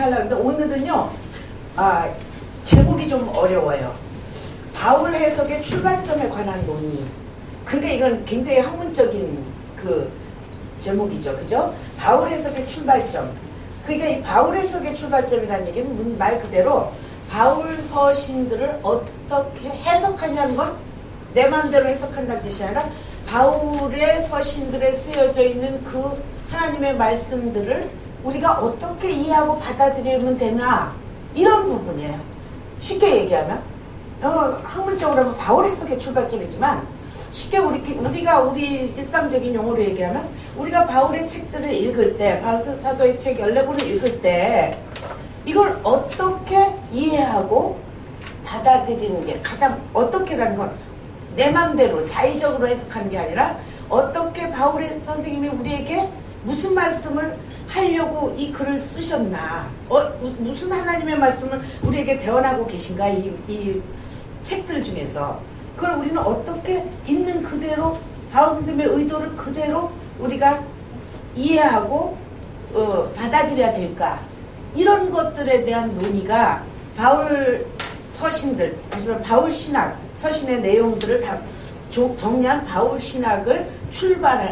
하려는데 오늘은요, 제목이 좀 어려워요. 바울 해석의 출발점에 관한 논의. 그러니까 이건 굉장히 학문적인 그 제목이죠. 그죠? 바울 해석의 출발점. 그러니까 이 바울 해석의 출발점이라는 얘기는 말 그대로 바울 서신들을 어떻게 해석하냐는 건 내 마음대로 해석한다는 뜻이 아니라 바울의 서신들에 쓰여져 있는 그 하나님의 말씀들을 우리가 어떻게 이해하고 받아들이면 되나, 이런 부분이에요. 쉽게 얘기하면 학문적으로 하면 바울 해석의 출발점이지만 쉽게 우리가 우리 일상적인 용어로 얘기하면 우리가 바울의 책들을 읽을 때, 바울 사도의 책 14권을 읽을 때 이걸 어떻게 이해하고 받아들이는 게 가장, 어떻게라는 건 내 맘대로 자의적으로 해석하는 게 아니라 어떻게 바울의 선생님이 우리에게 무슨 말씀을 하려고 이 글을 쓰셨나, 무슨 하나님의 말씀을 우리에게 대언하고 계신가, 이 책들 중에서 그걸 우리는 어떻게 있는 그대로 바울 선생님의 의도를 그대로 우리가 이해하고 받아들여야 될까, 이런 것들에 대한 논의가 바울 서신들, 하지만 바울 신학 서신의 내용들을 다 정리한 바울 신학을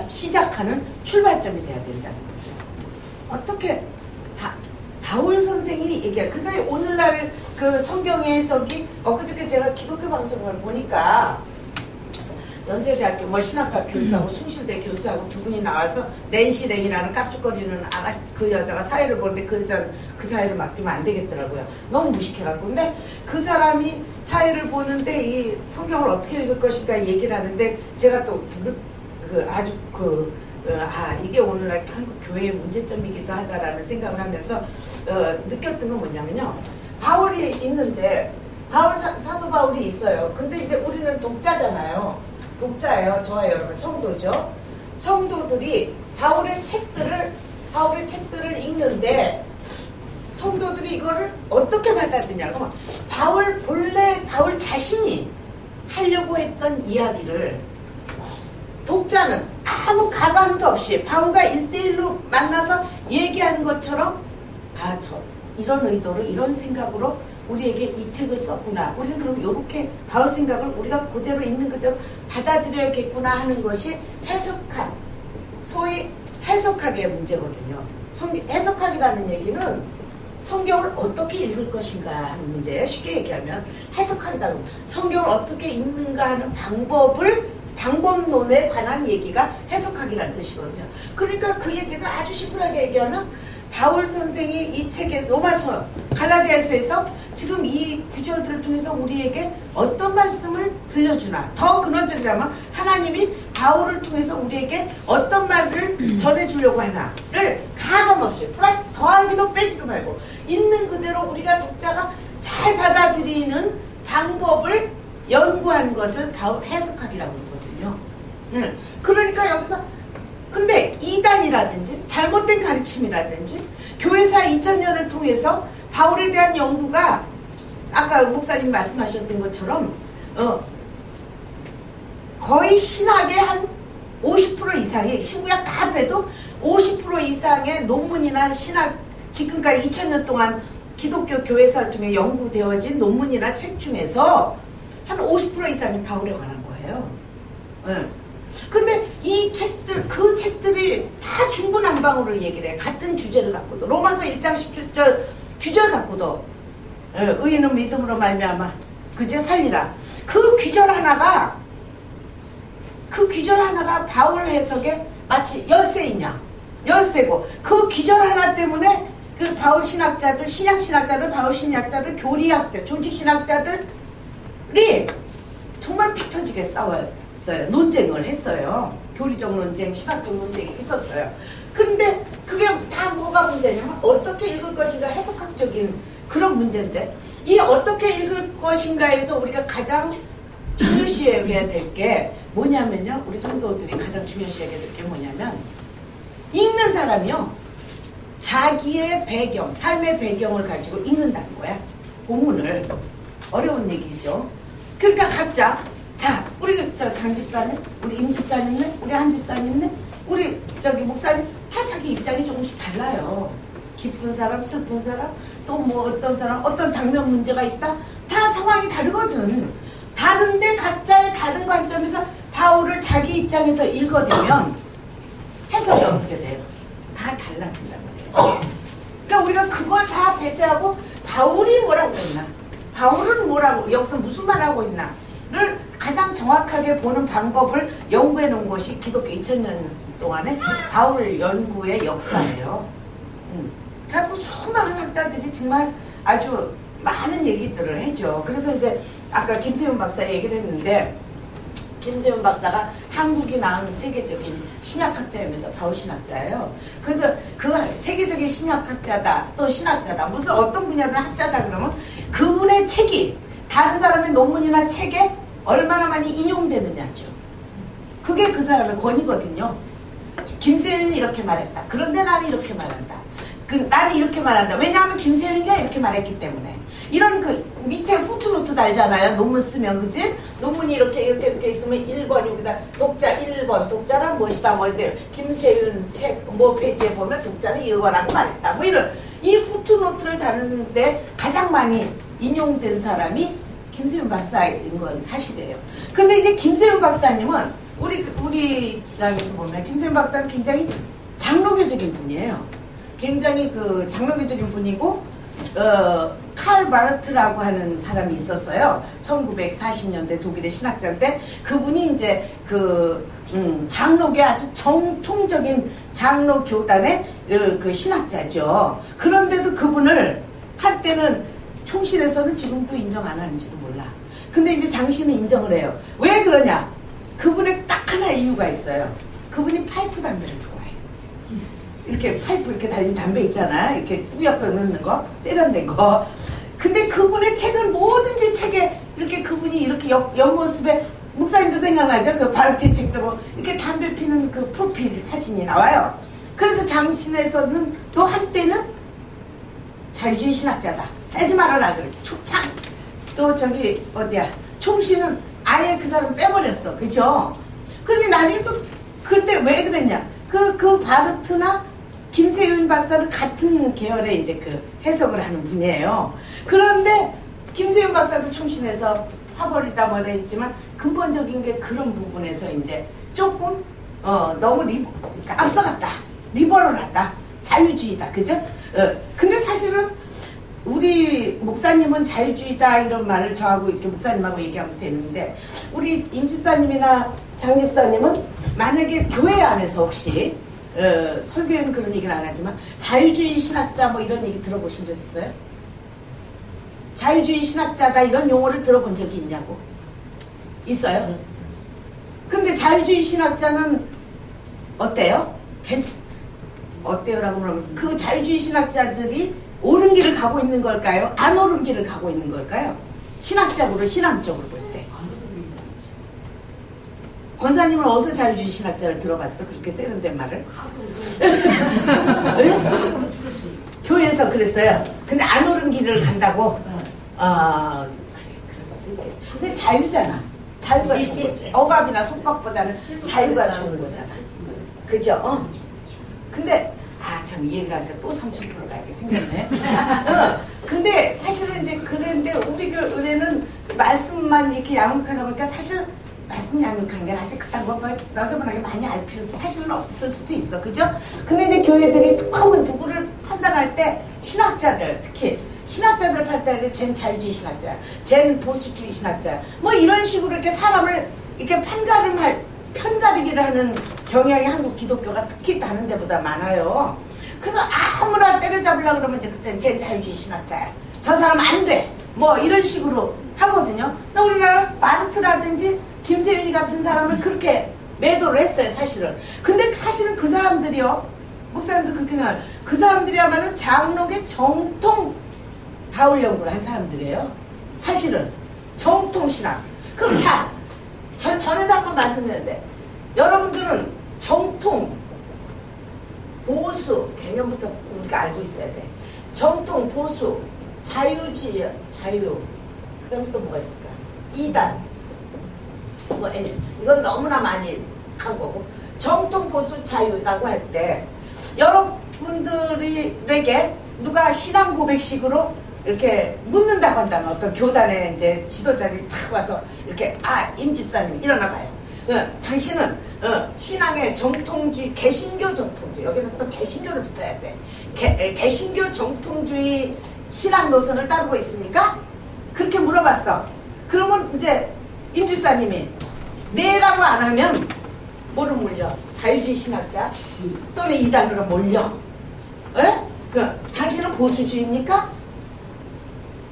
시작하는 출발점이 돼야 된다는 거죠. 어떻게 바울 선생이 얘기할, 그러니까 오늘날 그 성경의 해석이, 그저께 제가 기독교 방송을 보니까 연세대학교 신학과 교수하고 숭실대 교수하고 두 분이 나와서 낸시 랭이라는 깝죽거리는 아가씨, 그 여자가 사회를 보는데 그 사회를 맡기면 안 되겠더라고요. 너무 무식해갖고. 근데 그 사람이 사회를 보는데 이 성경을 어떻게 읽을 것인가 얘기를 하는데 제가 또 이게 오늘날 한국 교회의 문제점이기도 하다라는 생각을 하면서 느꼈던 건 뭐냐면요. 바울이 있는데 사도 바울이 있어요. 근데 이제 우리는 독자잖아요. 독자예요. 저와 여러분 성도죠. 성도들이 바울의 책들을 읽는데 성도들이 이거를 어떻게 받아들이냐고, 바울 자신이 하려고 했던 이야기를 독자는 아무 가감도 없이 바울과 1대1로 만나서 얘기하는 것처럼, 이런 의도로, 이런 생각으로 우리에게 이 책을 썼구나, 우리는 그럼 이렇게 바울 생각을 우리가 그대로 있는 그대로 받아들여야겠구나 하는 것이 소위 해석하기의 문제거든요. 해석하기라는 얘기는 성경을 어떻게 읽을 것인가 하는 문제예요. 쉽게 얘기하면 해석한다고, 성경을 어떻게 읽는가 하는 방법론에 관한 얘기가 해석하기라는 뜻이거든요. 그러니까 그 얘기를 아주 심플하게 얘기하면 바울 선생이 이 책의 로마서, 갈라디아서에서 지금 이 구절들을 통해서 우리에게 어떤 말씀을 들려주나, 더 근원적이라면 하나님이 바울을 통해서 우리에게 어떤 말을 전해주려고 하나를 가감없이 플러스 더하기도 빼지도 말고 있는 그대로 우리가 독자가 잘 받아들이는 방법을 연구하는 것을 바울 해석학이라고 그러거든요. 그러니까 여기서 근데 이단이라든지 잘못된 가르침이라든지 교회사 2000년을 통해서 바울에 대한 연구가 아까 목사님 말씀하셨던 것처럼 거의 신학의 한 50% 이상의, 신구약 다 합해도 50% 이상의 논문이나 신학, 지금까지 2000년 동안 기독교 교회사를 통해 연구되어진 논문이나 책 중에서 한 50% 이상이 바울에 관한 거예요. 근데 이 책들, 그 책들이 다 중구난방으로 얘기를 해. 같은 주제를 갖고도. 로마서 1장 17절 규절 갖고도 의인은 믿음으로 말미암아 그저 살리라. 그 규절 하나가 바울 해석에 마치 열쇠이냐, 열쇠고, 그 규절 하나 때문에 그 바울 신학자들, 신약 신학자들, 바울 신학자들, 교리학자, 조직 신학자들이 정말 피 터지게 싸워요. 논쟁을 했어요. 교리적 논쟁, 신학적 논쟁이 있었어요. 근데 그게 다 뭐가 문제냐면 어떻게 읽을 것인가, 해석학적인 그런 문제인데, 이 어떻게 읽을 것인가에서 우리가 가장 중요시해야 될 게 뭐냐면요, 우리 성도들이 가장 중요시해야 될 게 뭐냐면, 읽는 사람이요 자기의 배경, 삶의 배경을 가지고 읽는다는 거야. 본문을. 어려운 얘기죠. 그러니까 각자, 우리 장 집사님, 우리 임 집사님네, 우리 한 집사님네, 우리 목사님 다 자기 입장이 조금씩 달라요. 기쁜 사람, 슬픈 사람, 또 뭐 어떤 사람, 어떤 당면 문제가 있다. 다 상황이 다르거든. 다른데 각자의 다른 관점에서 바울을 자기 입장에서 읽어대면 해석이 어떻게 돼요? 다 달라진단 말이에요. 그러니까 우리가 그걸 다 배제하고 바울이 뭐라고 했나? 바울은 뭐라고, 여기서 무슨 말하고 있나를 가장 정확하게 보는 방법을 연구해 놓은 것이 기독교 2000년 동안의 바울 연구의 역사예요. 그래서 수많은 학자들이 정말 아주 많은 얘기들을 해죠. 그래서 이제 아까 김세윤 박사 얘기를 했는데, 김세윤 박사가 한국이 낳은 세계적인 신약학자이면서 바울 신학자예요. 그래서 그 세계적인 신약학자다, 또 신학자다, 무슨 어떤 분야든 학자다 그러면 그분의 책이 다른 사람의 논문이나 책에 얼마나 많이 인용되느냐죠. 그게 그 사람의 권위거든요. 김세윤이 이렇게 말했다. 그런데 나는 이렇게 말한다. 나는 이렇게 말한다. 왜냐하면 김세윤이가 이렇게 말했기 때문에. 이런 그 밑에 후트노트 달잖아요. 논문 쓰면, 그지? 논문이 이렇게 있으면 1번, 여기다 독자 1번, 독자는 무엇이다, 뭐 이래요. 김세윤 책, 뭐 페이지에 보면 독자는 이거라고 말했다. 뭐 이런. 이 후트노트를 다루는데 가장 많이 인용된 사람이 김세윤 박사인 건 사실이에요. 근데 이제 김세윤 박사님은 우리 입장에서 보면 김세윤 박사는 굉장히 장로교적인 분이에요. 굉장히 그 장로교적인 분이고, 칼 바르트라고 하는 사람이 있었어요. 1940년대 독일의 신학자인데, 그분이 이제 장로교 아주 정통적인 장로교단의 그 신학자죠. 그런데도 그분을 한때는 총실에서는 지금도 인정 안 하는지도 몰라. 근데 이제 장신은 인정을 해요. 왜 그러냐? 그분의 딱 하나의 이유가 있어요. 그분이 파이프 담배를 좋아해요. 이렇게 파이프 이렇게 달린 담배 있잖아. 이렇게 꾸역꾸역 넣는 거, 세련된 거. 근데 그분의 책은 뭐든지 책에 이렇게 그분이 이렇게 옆모습에, 목사님도 생각나죠? 그 바르트 책도 이렇게 담배 피는 그 프로필 사진이 나와요. 그래서 장신에서는 또 한때는 자유주의 신학자다. 하지 말아라 그랬지. 또 저기 어디야? 총신은 아예 그 사람 빼버렸어. 그죠? 근데 나중에 또 그때 왜 그랬냐? 그 바르트나 김세윤 박사는 같은 계열의 이제 그 해석을 하는 분이에요. 그런데 김세윤 박사도 총신에서 화벌이다 뭐다 했지만 근본적인 게 그런 부분에서 이제 조금 너무 그러니까 앞서갔다. 리버럴하다. 자유주의다. 그죠? 근데 사실은 우리 목사님은 자유주의다 이런 말을 저하고 이렇게 목사님하고 얘기하면 되는데, 우리 임 집사님이나 장 집사님은 만약에 교회 안에서 혹시 설교에는 그런 얘기는 안 하지만 자유주의 신학자 뭐 이런 얘기 들어보신 적 있어요? 자유주의 신학자다 이런 용어를 들어본 적이 있냐고? 있어요? 근데 자유주의 신학자는 어때요? 어때요라고 그러면 그 자유주의 신학자들이 옳은 길을 가고 있는 걸까요? 안 옳은 길을 가고 있는 걸까요? 신학적으로, 신앙적으로 볼 때. 권사님은 어디서 자유주의 신학자를 들어봤어? 그렇게 세련된 말을? 교회에서 그랬어요. 근데 안 옳은 길을 간다고? 그래, 그렇습니다. 근데 자유잖아. 자유가 좋은 거지. 억압이나 속박보다는 자유가 좋은 거잖아. 그죠? 근데 참 이해가 안 돼. 또 삼천포로 가게 생겼네. 근데 사실은 이제 그런데 우리 교회는 말씀만 이렇게 양육하다 보니까 사실 말씀 양육한 게 아직 그딴 거 너저분하게 많이 알 필요도 사실은 없을 수도 있어. 그죠? 근데 이제 교회들이 툭하면 누구를 판단할 때 신학자들, 특히 신학자들을 판단할 때 쟨 자유주의 신학자야, 쟨 보수주의 신학자야, 뭐 이런 식으로 이렇게 사람을 이렇게 편가르기를 하는 경향이 한국 기독교가 특히 다른 데보다 많아요. 그래서 아무나 때려잡으려고 그러면 이제 그때는 쟤 자유주의 신학자야. 저 사람 안 돼. 뭐 이런 식으로 하거든요. 근데 우리나라 바르트라든지 김세윤이 같은 사람을 그렇게 매도를 했어요, 사실은. 근데 사실은 그 사람들이요. 목사님도 그렇게 생각해요. 그 사람들이야말로 장로계 정통 바울 연구를 한 사람들이에요. 사실은. 정통 신학. 그럼 자, 전에도 한번 말씀드렸는데 여러분들은 정통 보수 개념부터 우리가 알고 있어야 돼. 정통 보수 자유주의 자유 그 다음에 또 뭐가 있을까? 이단 뭐 이건 너무나 많이 한 거고, 정통 보수 자유라고 할 때 여러분들에게 누가 신앙 고백식으로 이렇게 묻는다고 한다면 어떤 교단에 이제 지도자들이 탁 와서 이렇게 임 집사님 일어나 봐요. 당신은 신앙의 정통주의, 개신교 정통주의, 여기서 또 개신교를 붙어야 돼. 개신교 정통주의 신앙 노선을 따르고 있습니까? 그렇게 물어봤어. 그러면 이제 임 집사님이 네라고 안 하면 뭐를 몰려? 자유주의 신학자 또는 이단으로 몰려. 에? 당신은 보수주의입니까?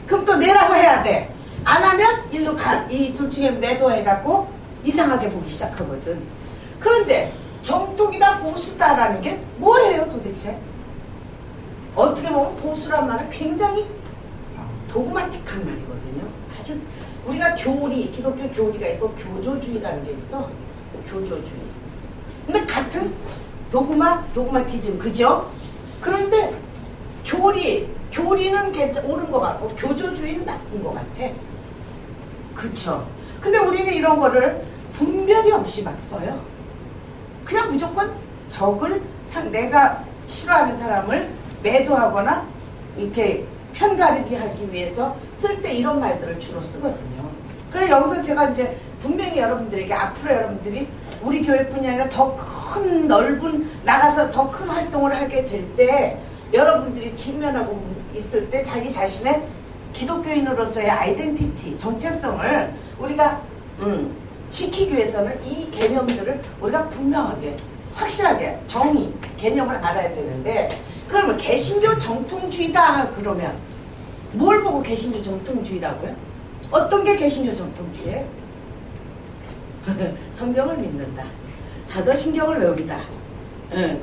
그럼 또 내라고 해야 돼. 안 하면 일로 이 둘 중에 매도해갖고 이상하게 보기 시작하거든. 그런데 정통이다 보수다라는 게 뭐예요 도대체? 어떻게 보면 보수란 말은 굉장히 도그마틱한 말이거든요. 아주 우리가 교리, 기독교 교리가 있고 교조주의라는 게 있어. 교조주의. 근데 같은 도그마티즘, 그죠? 그런데 교리는 옳은 것 같고 교조주의는 나쁜 것 같아. 그쵸? 근데 우리는 이런 거를 분별이 없이 막 써요. 그냥 무조건 내가 싫어하는 사람을 매도하거나 이렇게 편가르기 하기 위해서 쓸 때 이런 말들을 주로 쓰거든요. 그래서 여기서 제가 이제 분명히 여러분들에게 앞으로 여러분들이 우리 교회뿐이 아니라 더 큰 넓은 나가서 더 큰 활동을 하게 될 때 여러분들이 직면하고 있을 때 자기 자신의 기독교인으로서의 아이덴티티, 정체성을 우리가 지키기 위해서는 이 개념들을 우리가 분명하게 확실하게 정의, 개념을 알아야 되는데 그러면 개신교 정통주의다 그러면 뭘 보고 개신교 정통주의라고요? 어떤 게 개신교 정통주의예요? 성경을 믿는다. 사도신경을 외운다.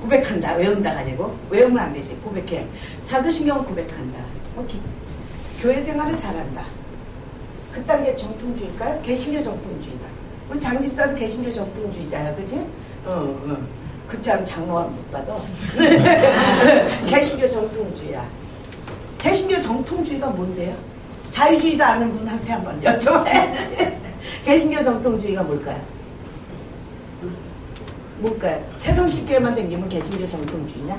고백한다. 외운다가 아니고 외우면 안 되지. 고백해. 사도신경을 고백한다. 교회 생활을 잘한다. 그딴 게 정통주의일까요? 개신교 정통주의다. 우리 장집사도 개신교 정통주의자야. 그치? 그렇지 않으면 장로한 못 받아. 개신교 정통주의야. 개신교 정통주의가 뭔데요? 자유주의도 아는 분한테 한번 여쭤봐야지. 개신교 정통주의가 뭘까요? 뭘까요? 새성식교회만 댕기면 개신교 정통주의냐?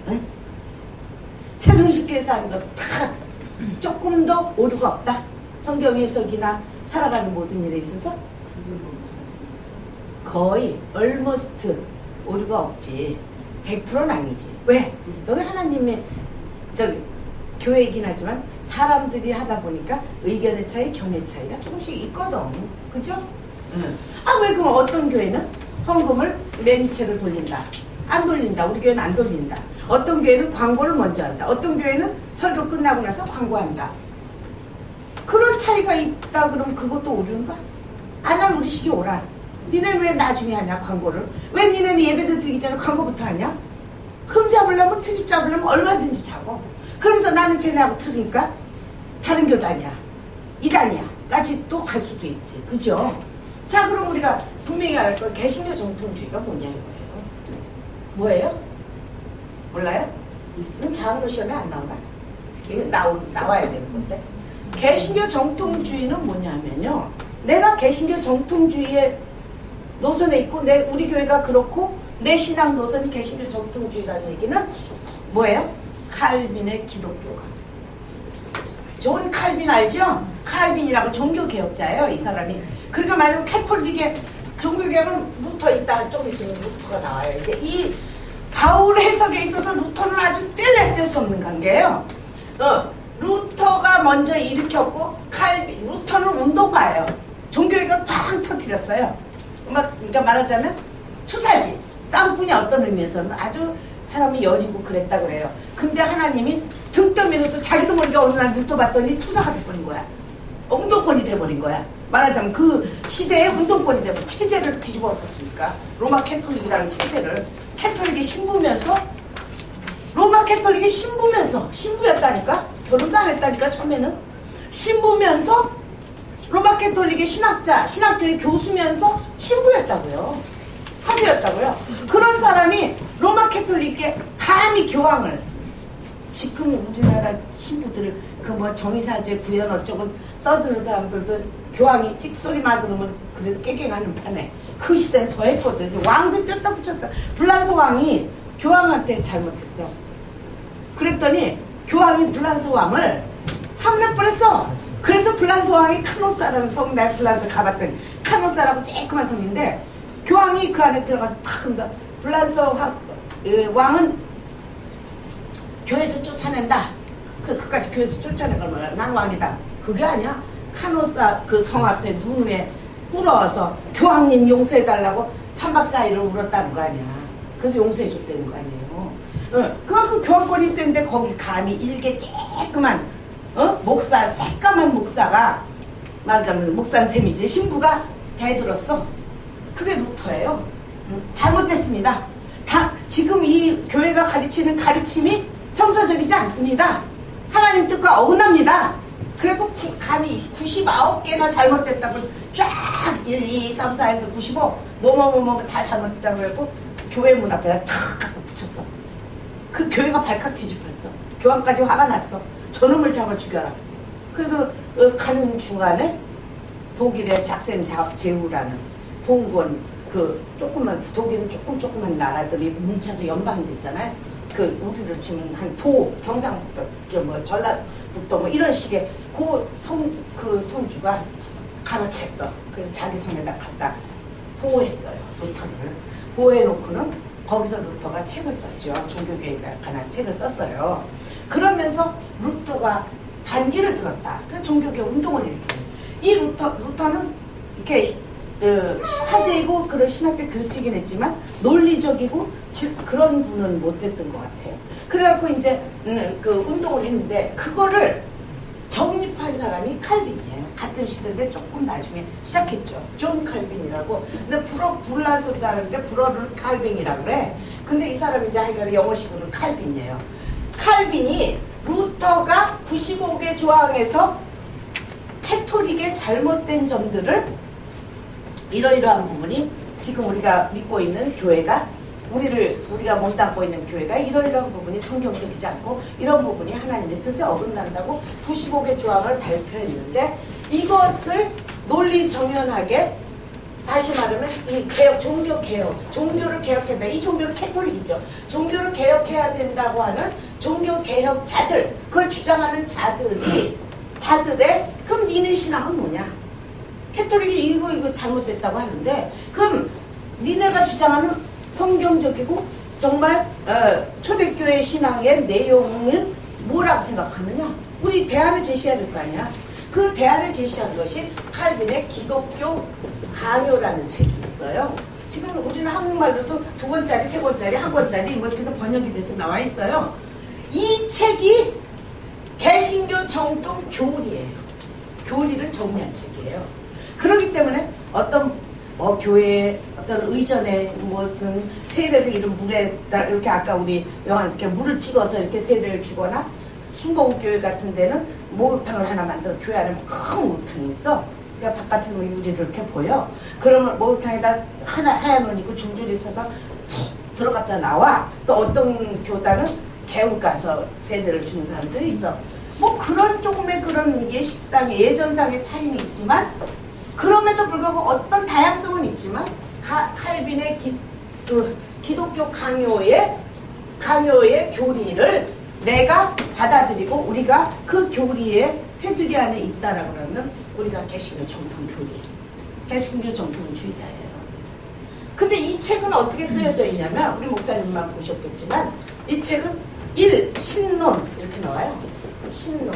응? 새성식교회에서 하는 거 다 조금 더 오류가 없다? 성경 해석이나 살아가는 모든 일에 있어서? 거의 almost 오류가 없지. 100%는 아니지. 왜? 여기 하나님의 교회이긴 하지만 사람들이 하다 보니까 의견의 차이, 견해 차이가 조금씩 있거든. 그죠? 왜 그럼 어떤 교회는 헌금을 매니체로 돌린다. 안 돌린다. 우리 교회는 안 돌린다. 어떤 교회는 광고를 먼저 한다. 어떤 교회는 설교 끝나고 나서 광고한다. 그런 차이가 있다 그러면 그것도 오류인가? 난 우리 식이 오라. 니네는 왜 나중에 하냐 광고를? 왜 니네는 예배도 드리기 전에 광고부터 하냐? 흠 잡으려면 트집 잡으려면 얼마든지 잡어. 그러면서 나는 쟤네하고 틀으니까 다른 교단이야. 이단이야. 까지 또 갈 수도 있지. 그죠? 자 그럼 우리가 분명히 알 거 개신교 정통주의가 뭐냐는 거예요. 뭐예요? 몰라요? 이건 자은로 시험에 안 나오나? 이건 나와야 되는 건데. 개신교 정통주의는 뭐냐면요. 내가 개신교 정통주의의 노선에 있고 우리 교회가 그렇고 내 신앙 노선이 개신교 정통주의라는 얘기는 뭐예요? 칼빈의 기독교가. 존 칼빈 알죠? 칼빈이라고 종교개혁자예요. 이 사람이. 그러니까 말하면 캐톨릭의 종교개혁은 루터 있다가 좀 있으면 루터가 나와요. 이제 이 바울 해석에 있어서 루터는 아주 뗄 수 없는 관계예요. 루터가 먼저 일으켰고 루터는 운동가예요. 종교개혁을 팡 터뜨렸어요. 그러니까 말하자면 투사지. 쌍꾼이 어떤 의미에서는 아주 사람이 여리고 그랬다 그래요. 근데 하나님이 등 떠밀어서 자기도 모르게 어느 날 루터 봤더니 투사가 돼버린 거야. 운동권이 돼버린 거야. 말하자면 그 시대에 운동권이 돼버린 체제를 뒤집어 엎었으니까 로마 캐톨릭이라는 체제를 캐톨릭이 신부면서 로마 캐톨릭이 신부였다니까. 결혼도 안 했다니까. 처음에는 신부면서 로마 캐톨릭의 신학교의 교수면서 신부였다고요. 사제였다고요. 그런 사람이 로마 캐톨릭에 감히 교황을, 지금 우리나라 신부들을 그 뭐 정의사제 구현 어쩌고 떠드는 사람들도 교황이 찍소리 막으면 그래도 깨갱하는 판에 그 시대는 더 했거든. 왕들 떼다 붙였다. 불란서 왕이 교황한테 잘못했어. 그랬더니 교황이 블란스 왕을 함내버렸어. 그래서 블란스 왕이 카노사라는 성, 날 블란스 가봤더니 카노사라고 쬐끄만 성인데 교황이 그 안에 들어가서 탁 하면서 블란스 왕은 교회에서 쫓아낸다. 그까지 교회에서 쫓아낸 걸 말이야. 난 왕이다. 그게 아니야. 카노사 그 성 앞에 눈에 꿇어서 교황님 용서해달라고 3박 4일을 울었다는 거 아니야. 그래서 용서해줬다는 거 아니에요. 그만큼 교황권이 센데 거기 감히 일개 쬐끄만 목사, 새까만 목사가 말하자면 목사는 셈이지 신부가 대들었어. 그게 루터예요. 잘못됐습니다. 다 지금 이 교회가 가르치는 가르침이 성서적이지 않습니다. 하나님 뜻과 어긋납니다. 그리고 감히 99개나 잘못됐다고 쫙 1, 2, 3, 4에서 95 뭐뭐뭐뭐 다 잘못됐다고 그래고 교회 문 앞에다 탁 갖고 붙였어. 그 교회가 발칵 뒤집혔어. 교황까지 화가 났어. 저놈을 잡아 죽여라. 그래서 가는 중간에 독일의 작센 제후라는 봉건 그 조그만 독일은 조그만 나라들이 뭉쳐서 연방이 됐잖아요. 그 우리로 치면 한 도 경상북도 뭐 전라북도 뭐 이런 식의 그 성주가 가로챘어. 그래서 자기 성에다 갖다 보호했어요. 루터를 보호해놓고는 거기서 루터가 책을 썼죠. 종교개혁에 관한 책을 썼어요. 그러면서 루터가 반기를 들었다. 그래서 종교개혁 운동을 일으켜요. 이 루터는 이렇게 사제이고 그런 신학교 교수이긴 했지만 논리적이고 그런 분은 못 됐던 것 같아요. 그래갖고 이제 그 운동을 했는데 그거를 정립한 사람이 칼빈이에요. 같은 시대인데 조금 나중에 시작했죠. 존 칼빈이라고. 근데 불란서 사람인데 불어를 칼빈이라고 그래. 근데 이 사람이 이제 하여간 영어식으로는 칼빈이에요. 칼빈이 루터가 95개 조항에서 캐토릭의 잘못된 점들을 이러이러한 부분이 지금 우리가 믿고 있는 교회가 우리가 몸담고 있는 교회가 이러이러한 부분이 성경적이지 않고 이런 부분이 하나님의 뜻에 어긋난다고 95개 조항을 발표했는데 이것을 논리 정연하게 다시 말하면 이 개혁, 종교 개혁, 종교를 개혁한다. 이 종교는 캐톨릭이죠. 종교를 개혁해야 된다고 하는 종교 개혁자들, 그걸 주장하는 자들의 그럼 니네 신앙은 뭐냐? 캐톨릭이 이거 잘못됐다고 하는데 그럼 니네가 주장하는 성경적이고 정말 초대교회 신앙의 내용은 뭐라고 생각하느냐? 우리 대안을 제시해야 될 거 아니야? 그 대안을 제시한 것이 칼빈의 기독교 강요라는 책이 있어요. 지금 우리는 한국말로도 2권짜리, 3권짜리, 1권짜리 이렇게 해서 번역이 돼서 나와 있어요. 이 책이 개신교 정통 교리예요. 교리를 정리한 책이에요. 그렇기 때문에 어떤 교회에 어떤 의전에 무슨 세례를 이런 물에 이렇게 아까 우리 영화 이렇게 물을 찍어서 이렇게 세례를 주거나 순복음교회 같은 데는 목욕탕을 하나 만들어 교회 안에 큰 목욕탕이 있어. 그러니까 바깥에서 유리를 이렇게 보여. 그러면 목욕탕에다 하얀 옷 입고 줄줄이 서서 들어갔다 나와. 또 어떤 교단은 개울 가서 세례를 주는 사람들이 있어. 뭐 그런 조금의 그런 예식상의 예전상의 차이는 있지만 그럼에도 불구하고 어떤 다양성은 있지만 칼빈의 기독교 강요의 교리를 내가 받아들이고 우리가 그 교리의 테두리 안에 있다라고 하면 우리가 개신교 정통 교리, 개신교 정통주의자예요. 근데 이 책은 어떻게 쓰여져 있냐면 우리 목사님만 보셨겠지만 이 책은 1. 신론 이렇게 나와요. 신론,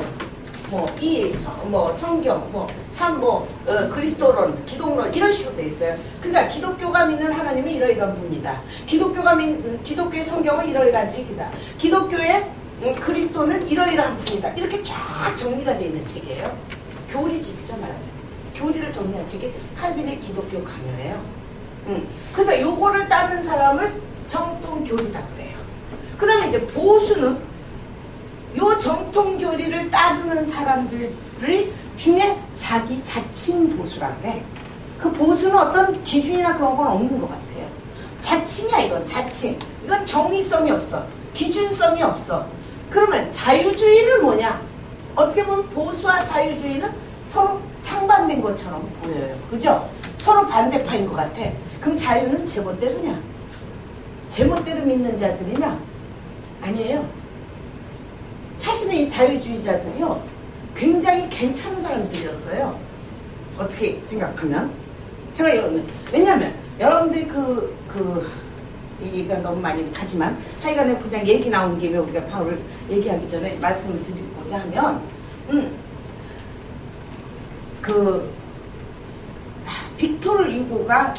성경, 3, 그리스도론, 기독론 이런 식으로 돼 있어요. 그러니까 기독교가 믿는 하나님이 이러이러한 분이다. 기독교의 성경은 이러이러한 책이다. 기독교의 그리스도는 이러이러한 분이다. 이렇게 쫙 정리가 되어 있는 책이에요. 교리집이죠, 말하자면. 교리를 정리한 책이 칼빈의 기독교 강요예요. 그래서 요거를 따른 사람을 정통교리라고 그래요. 그 다음에 이제 보수는 요 정통교리를 따르는 사람들이 중에 자기 자칭 보수라고 그래. 그 보수는 어떤 기준이나 그런 건 없는 것 같아요. 자칭이야 이건 자칭. 이건 정의성이 없어. 기준성이 없어. 그러면 자유주의는 뭐냐? 어떻게 보면 보수와 자유주의는 서로 상반된 것처럼 보여요. 그죠? 서로 반대파인 것 같아. 그럼 자유는 제멋대로냐? 제멋대로 믿는 자들이냐? 아니에요. 사실은 이 자유주의자들이요 굉장히 괜찮은 사람들이었어요. 어떻게 생각하면 제가 왜냐하면 여러분들이 얘기가 너무 많이 하지만 하여간에 그냥 얘기 나온 김에 우리가 바울을 얘기하기 전에 말씀을 드리고자 하면 빅토르 유고가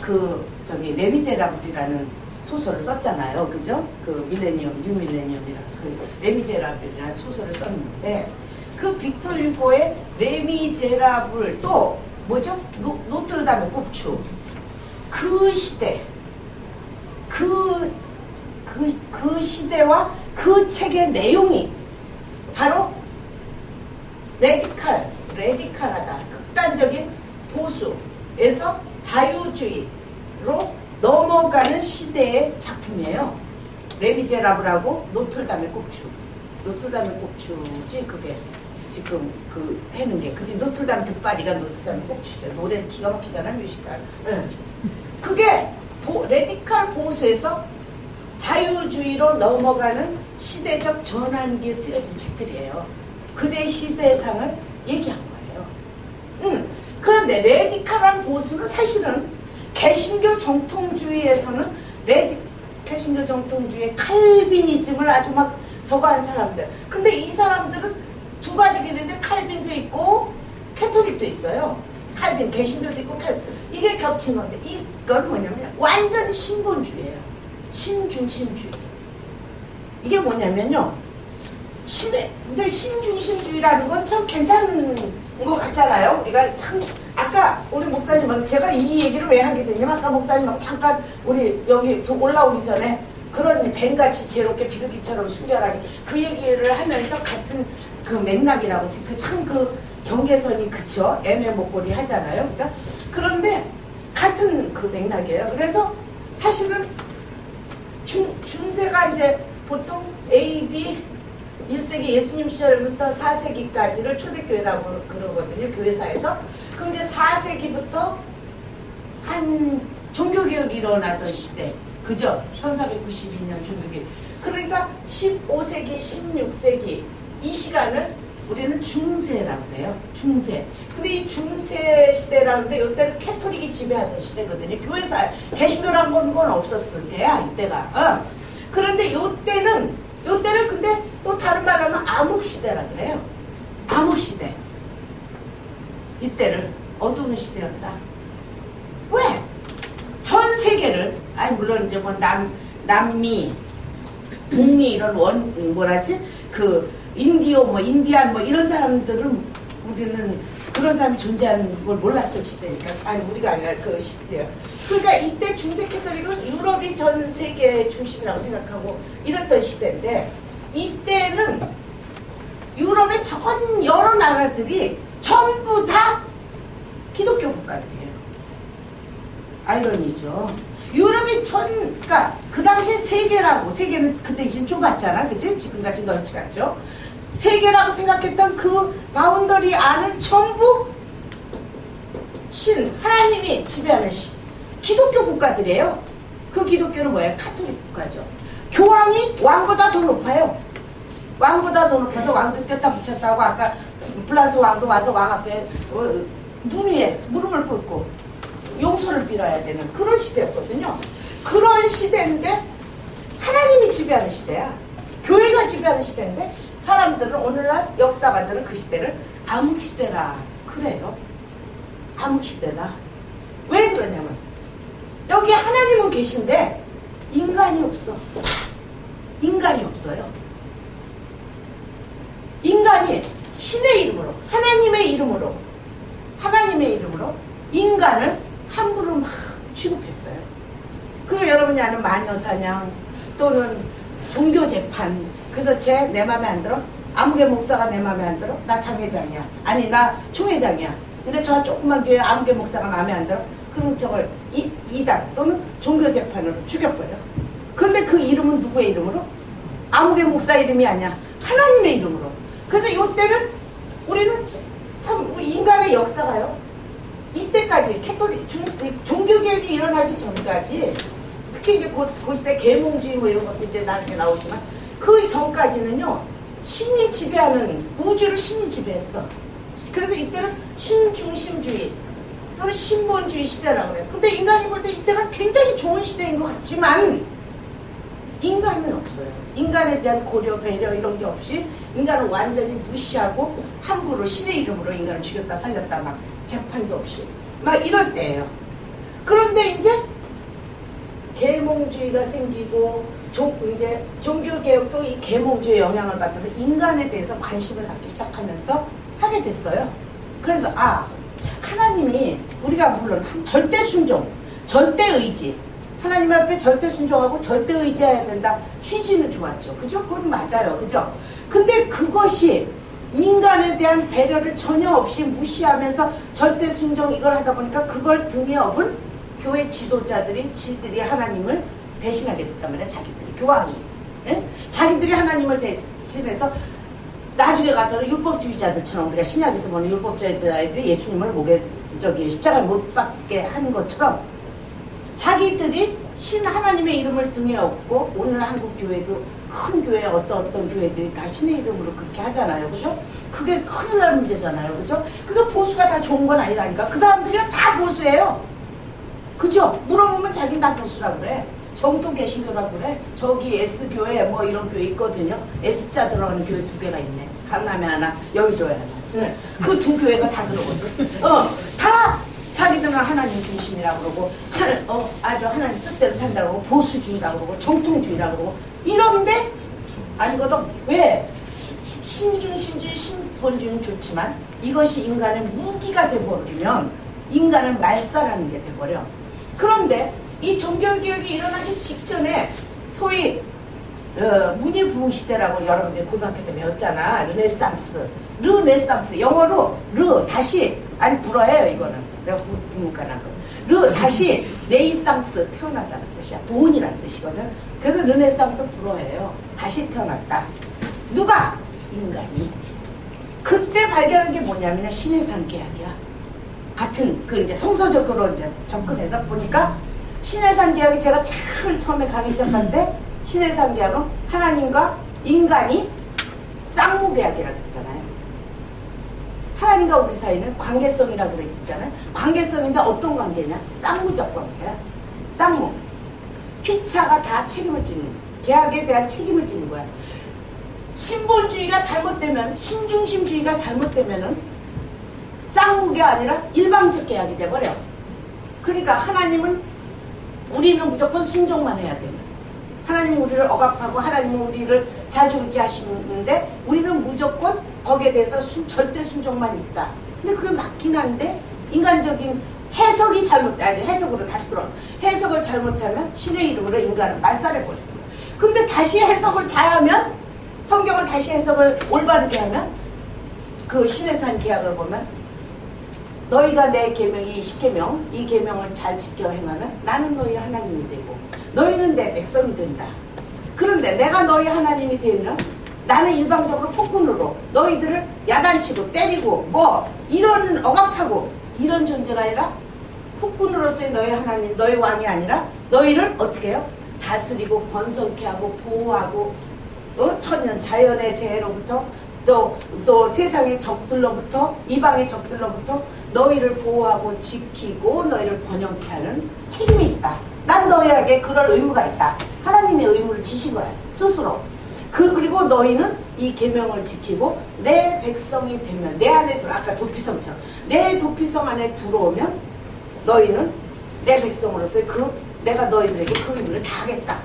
레미제라블이라는 소설을 썼잖아요. 그죠? 그 밀레니엄, 뉴밀레니엄이라는 그 레미제라블이라는 소설을 썼는데 그 빅토르 유고의 레미제라블 또 뭐죠? 노트르담의 꼽추 그 시대 그 시대와 그 책의 내용이 바로 레디칼하다 극단적인 보수에서 자유주의로 넘어가는 시대의 작품이에요. 레미제라블하고 노틀담의 꼽추지 그게 지금 해는 게 그지. 노틀담 득바리가 노틀담의 꼽추죠. 노래는 기가 막히잖아 뮤지컬. 그게 레디칼 보수에서 자유주의로 넘어가는 시대적 전환기에 쓰여진 책들이에요. 그대 시대상을 얘기한 거예요. 그런데 레디칼한 보수는 사실은 개신교 정통주의에서는 개신교 정통주의의 칼빈이즘을 아주 막 저거한 사람들. 근데 이 사람들은 두 가지 길인데 칼빈도 있고 캐톨릭도 있어요. 칼빈, 개신교도 있고 이게 겹친 건데 이건 뭐냐면 완전히 신본주의예요. 신중심주의. 이게 뭐냐면요. 근데 신중심주의라는 건 참 괜찮은 것 같잖아요. 우리가 참 아까 우리 목사님하고 제가 이 얘기를 왜 하게 되냐면 아까 목사님하고 잠깐 우리 여기 올라오기 전에 그런 뱀같이 지혜롭게 비둘기처럼 순결하게 그 얘기를 하면서 같은 그 맥락이라고 참 경계선이 그쵸? 애매모호리 하잖아요. 그죠? 그런데 같은 그 맥락이에요. 그래서 사실은 중세가 이제 보통 AD 1세기 예수님 시절부터 4세기까지를 초대교회라고 그러거든요. 교회사에서. 그럼 이제 4세기부터 한 종교개혁이 일어나던 시대. 그죠? 1492년 종교개혁. 그러니까 15세기, 16세기 이 시간을 우리는 중세라고 해요. 중세. 근데 이 중세 시대라는 데 이때는 캐톨릭이 지배하던 시대거든요. 교회사 개신교란 건 없었을 때야 이때가. 그런데 이때는 근데 또 다른 말로 하면 암흑시대라 그래요. 암흑시대. 이때를 어두운 시대였다. 왜? 전 세계를 물론 이제 뭐 남미, 북미 이런 인디안 이런 사람들은 우리는 그런 사람이 존재하는 걸 몰랐을 시대니까 우리가 아니라 그 시대예요. 그러니까 이때 중세 캐톨릭은 유럽이 전 세계의 중심이라고 생각하고 이랬던 시대인데 이때는 유럽의 여러 나라들이 전부 다 기독교 국가들이에요. 아이러니죠. 유럽이 그러니까 그 당시에 세계는 그때 이제 좁았잖아. 그치? 지금같이 넓지 않죠. 세계라고 생각했던 그 바운더리 안은 전부 하나님이 지배하는 기독교 국가들이에요. 그 기독교는 뭐예요? 카톨릭 국가죠. 교황이 왕보다 더 높아요. 왕보다 더 높아서 왕도 꼈다 붙였다고 아까 프랑스 왕도 와서 왕 앞에 눈 위에 무릎을 꿇고 용서를 빌어야 되는 그런 시대였거든요. 그런 시대인데 하나님이 지배하는 시대야. 교회가 지배하는 시대인데 사람들은 오늘날 역사가들은 그 시대를 암흑시대라 그래요. 암흑시대다. 왜 그러냐면 여기 하나님은 계신데 인간이 없어. 인간이 없어요. 인간이 신의 이름으로 하나님의 이름으로 인간을 함부로 막 취급했어요. 그리고 여러분이 아는 마녀사냥 또는 종교재판. 그래서 내 맘에 안 들어? 아무개 목사가 내 맘에 안 들어? 나 당회장이야. 아니 나 총회장이야. 근데 저 조금만 뒤에 아무개 목사가 마음에 안 들어? 그럼 저걸 이단 또는 종교재판으로 죽여버려. 근데 그 이름은 누구의 이름으로? 아무개 목사 이름이 아니야. 하나님의 이름으로. 그래서 이때는 우리는 참 인간의 역사가요. 이때까지 캐톨릭 종교개혁이 일어나기 전까지 특히 이제 그 시대 계몽주의 이런 것도 이제 나중에 나오지만 그 전까지는요 신이 지배하는, 우주를 신이 지배했어. 그래서 이때는 신중심주의 또는 신본주의 시대라고 그래요. 근데 인간이 볼 때 이때가 굉장히 좋은 시대인 것 같지만 인간은 없어요. 인간에 대한 고려, 배려 이런 게 없이 인간을 완전히 무시하고 함부로 신의 이름으로 인간을 죽였다 살렸다 막 재판도 없이 막 이럴 때예요. 그런데 이제 계몽주의가 생기고 이제 종교개혁도 이 계몽주의 영향을 받아서 인간에 대해서 관심을 갖기 시작하면서 하게 됐어요. 그래서 하나님이 우리가 물론 절대 순종, 절대 의지, 하나님 앞에 절대 순종하고 절대 의지해야 된다. 취지는 좋았죠. 그죠? 그건 맞아요. 그죠? 근데 그것이 인간에 대한 배려를 전혀 없이 무시하면서 절대 순종 이걸 하다 보니까 그걸 등에 업은 교회 지도자들이 지들이 하나님을 대신하게 됐단 말이야. 자기들이 교황이 자기들이 하나님을 대신해서 나중에 가서는 율법주의자들처럼 우리가 신약에서 보는 율법주의자들이 예수님을 목에 십자가에 못 박게 한 것처럼 자기들이 하나님의 이름을 등에 업고 오늘 한국 교회도 큰 교회 어떤 교회들이 다 신의 이름으로 그렇게 하잖아요. 그죠? 그게 큰일 날 문제잖아요. 그죠? 그게 보수가 다 좋은 건 아니라니까. 그 사람들이 다 보수예요. 그죠? 물어보면 자기는 다 보수라고 그래. 정통 개신교라고 그래. 저기 S교회 뭐 이런 교회 있거든요. S자 들어가는 교회 2개가 있네. 강남에 하나, 여의도에 하나. 그 2교회가 다 들어거든. 다 자기들은 하나님 중심이라고 그러고 아주 하나님 뜻대로 산다고 그러고 보수주의라고 그러고 정통주의라고 그러고 이런데 아니거든. 왜? 신중심주의 신본주의는 좋지만 이것이 인간의 무기가 돼버리면 인간은 말살하는 게 돼버려. 그런데 이 종교개혁이 일어나기 직전에 소위 문예부흥시대라고 여러분들이 고등학교 때 배웠잖아. 르네상스 영어로 다시 불어예요. 이거는 내가 국문과라고 다시 레이상스 태어났다는 뜻이야. 보온이라는 뜻이거든. 그래서 르네상스 불어예요. 다시 태어났다. 누가? 인간이. 그때 발견한 게 뭐냐면 신의 산계약이야. 같은 이제 성서적으로 이제 접근해서 보니까 신의 산계약이 제가 제일 처음에 강의 시작할 때 신의 산계약은 하나님과 인간이 쌍무계약이라고 했잖아요. 하나님과 우리 사이는 관계성이라고 그랬잖아요. 관계성인데 어떤 관계냐? 쌍무적 관계야. 쌍무. 피차가 다 책임을 지는, 계약에 대한 책임을 지는 거야. 신본주의가 잘못되면, 신중심주의가 잘못되면은 쌍무가 아니라 일방적 계약이 돼버려. 그러니까 하나님은 우리는 무조건 순종만 해야 되는. 하나님은 우리를 억압하고 하나님은 우리를 자주우지하시는데 우리는 무조건 거기에 대해서 절대 순종만 있다. 근데 그게 맞긴 한데 인간적인 해석이 해석으로 다시 돌아가. 해석을 잘못하면 신의 이름으로 인간을 말살해버리는 거야. 근데 다시 해석을 잘하면 성경을 다시 해석을 올바르게 하면 그 신의 산 계약을 보면 너희가 내 계명이 10계명 이 계명을 잘 지켜 행하면 나는 너희 하나님이 되고 너희는 내 백성이 된다. 그런데 내가 너희 하나님이 되면 나는 일방적으로 폭군으로 너희들을 야단치고 때리고 뭐 이런 억압하고 이런 존재가 아니라 폭군으로서의 너희 하나님 너희 왕이 아니라 너희를 어떻게 해요? 다스리고 번성케 하고 보호하고 천년 자연의 재해로부터 또 세상의 적들로부터 이방의 적들로부터 너희를 보호하고 지키고 너희를 번영케 하는 책임이 있다. 난 너희에게 그럴 의무가 있다. 하나님의 의무를 지신 거야. 스스로. 그리고 너희는 이 계명을 지키고 내 백성이 되면 내 안에 아까 도피성처럼 내 도피성 안에 들어오면 너희는 내 백성으로서 내가 너희들에게 그 의무를 다 하겠다.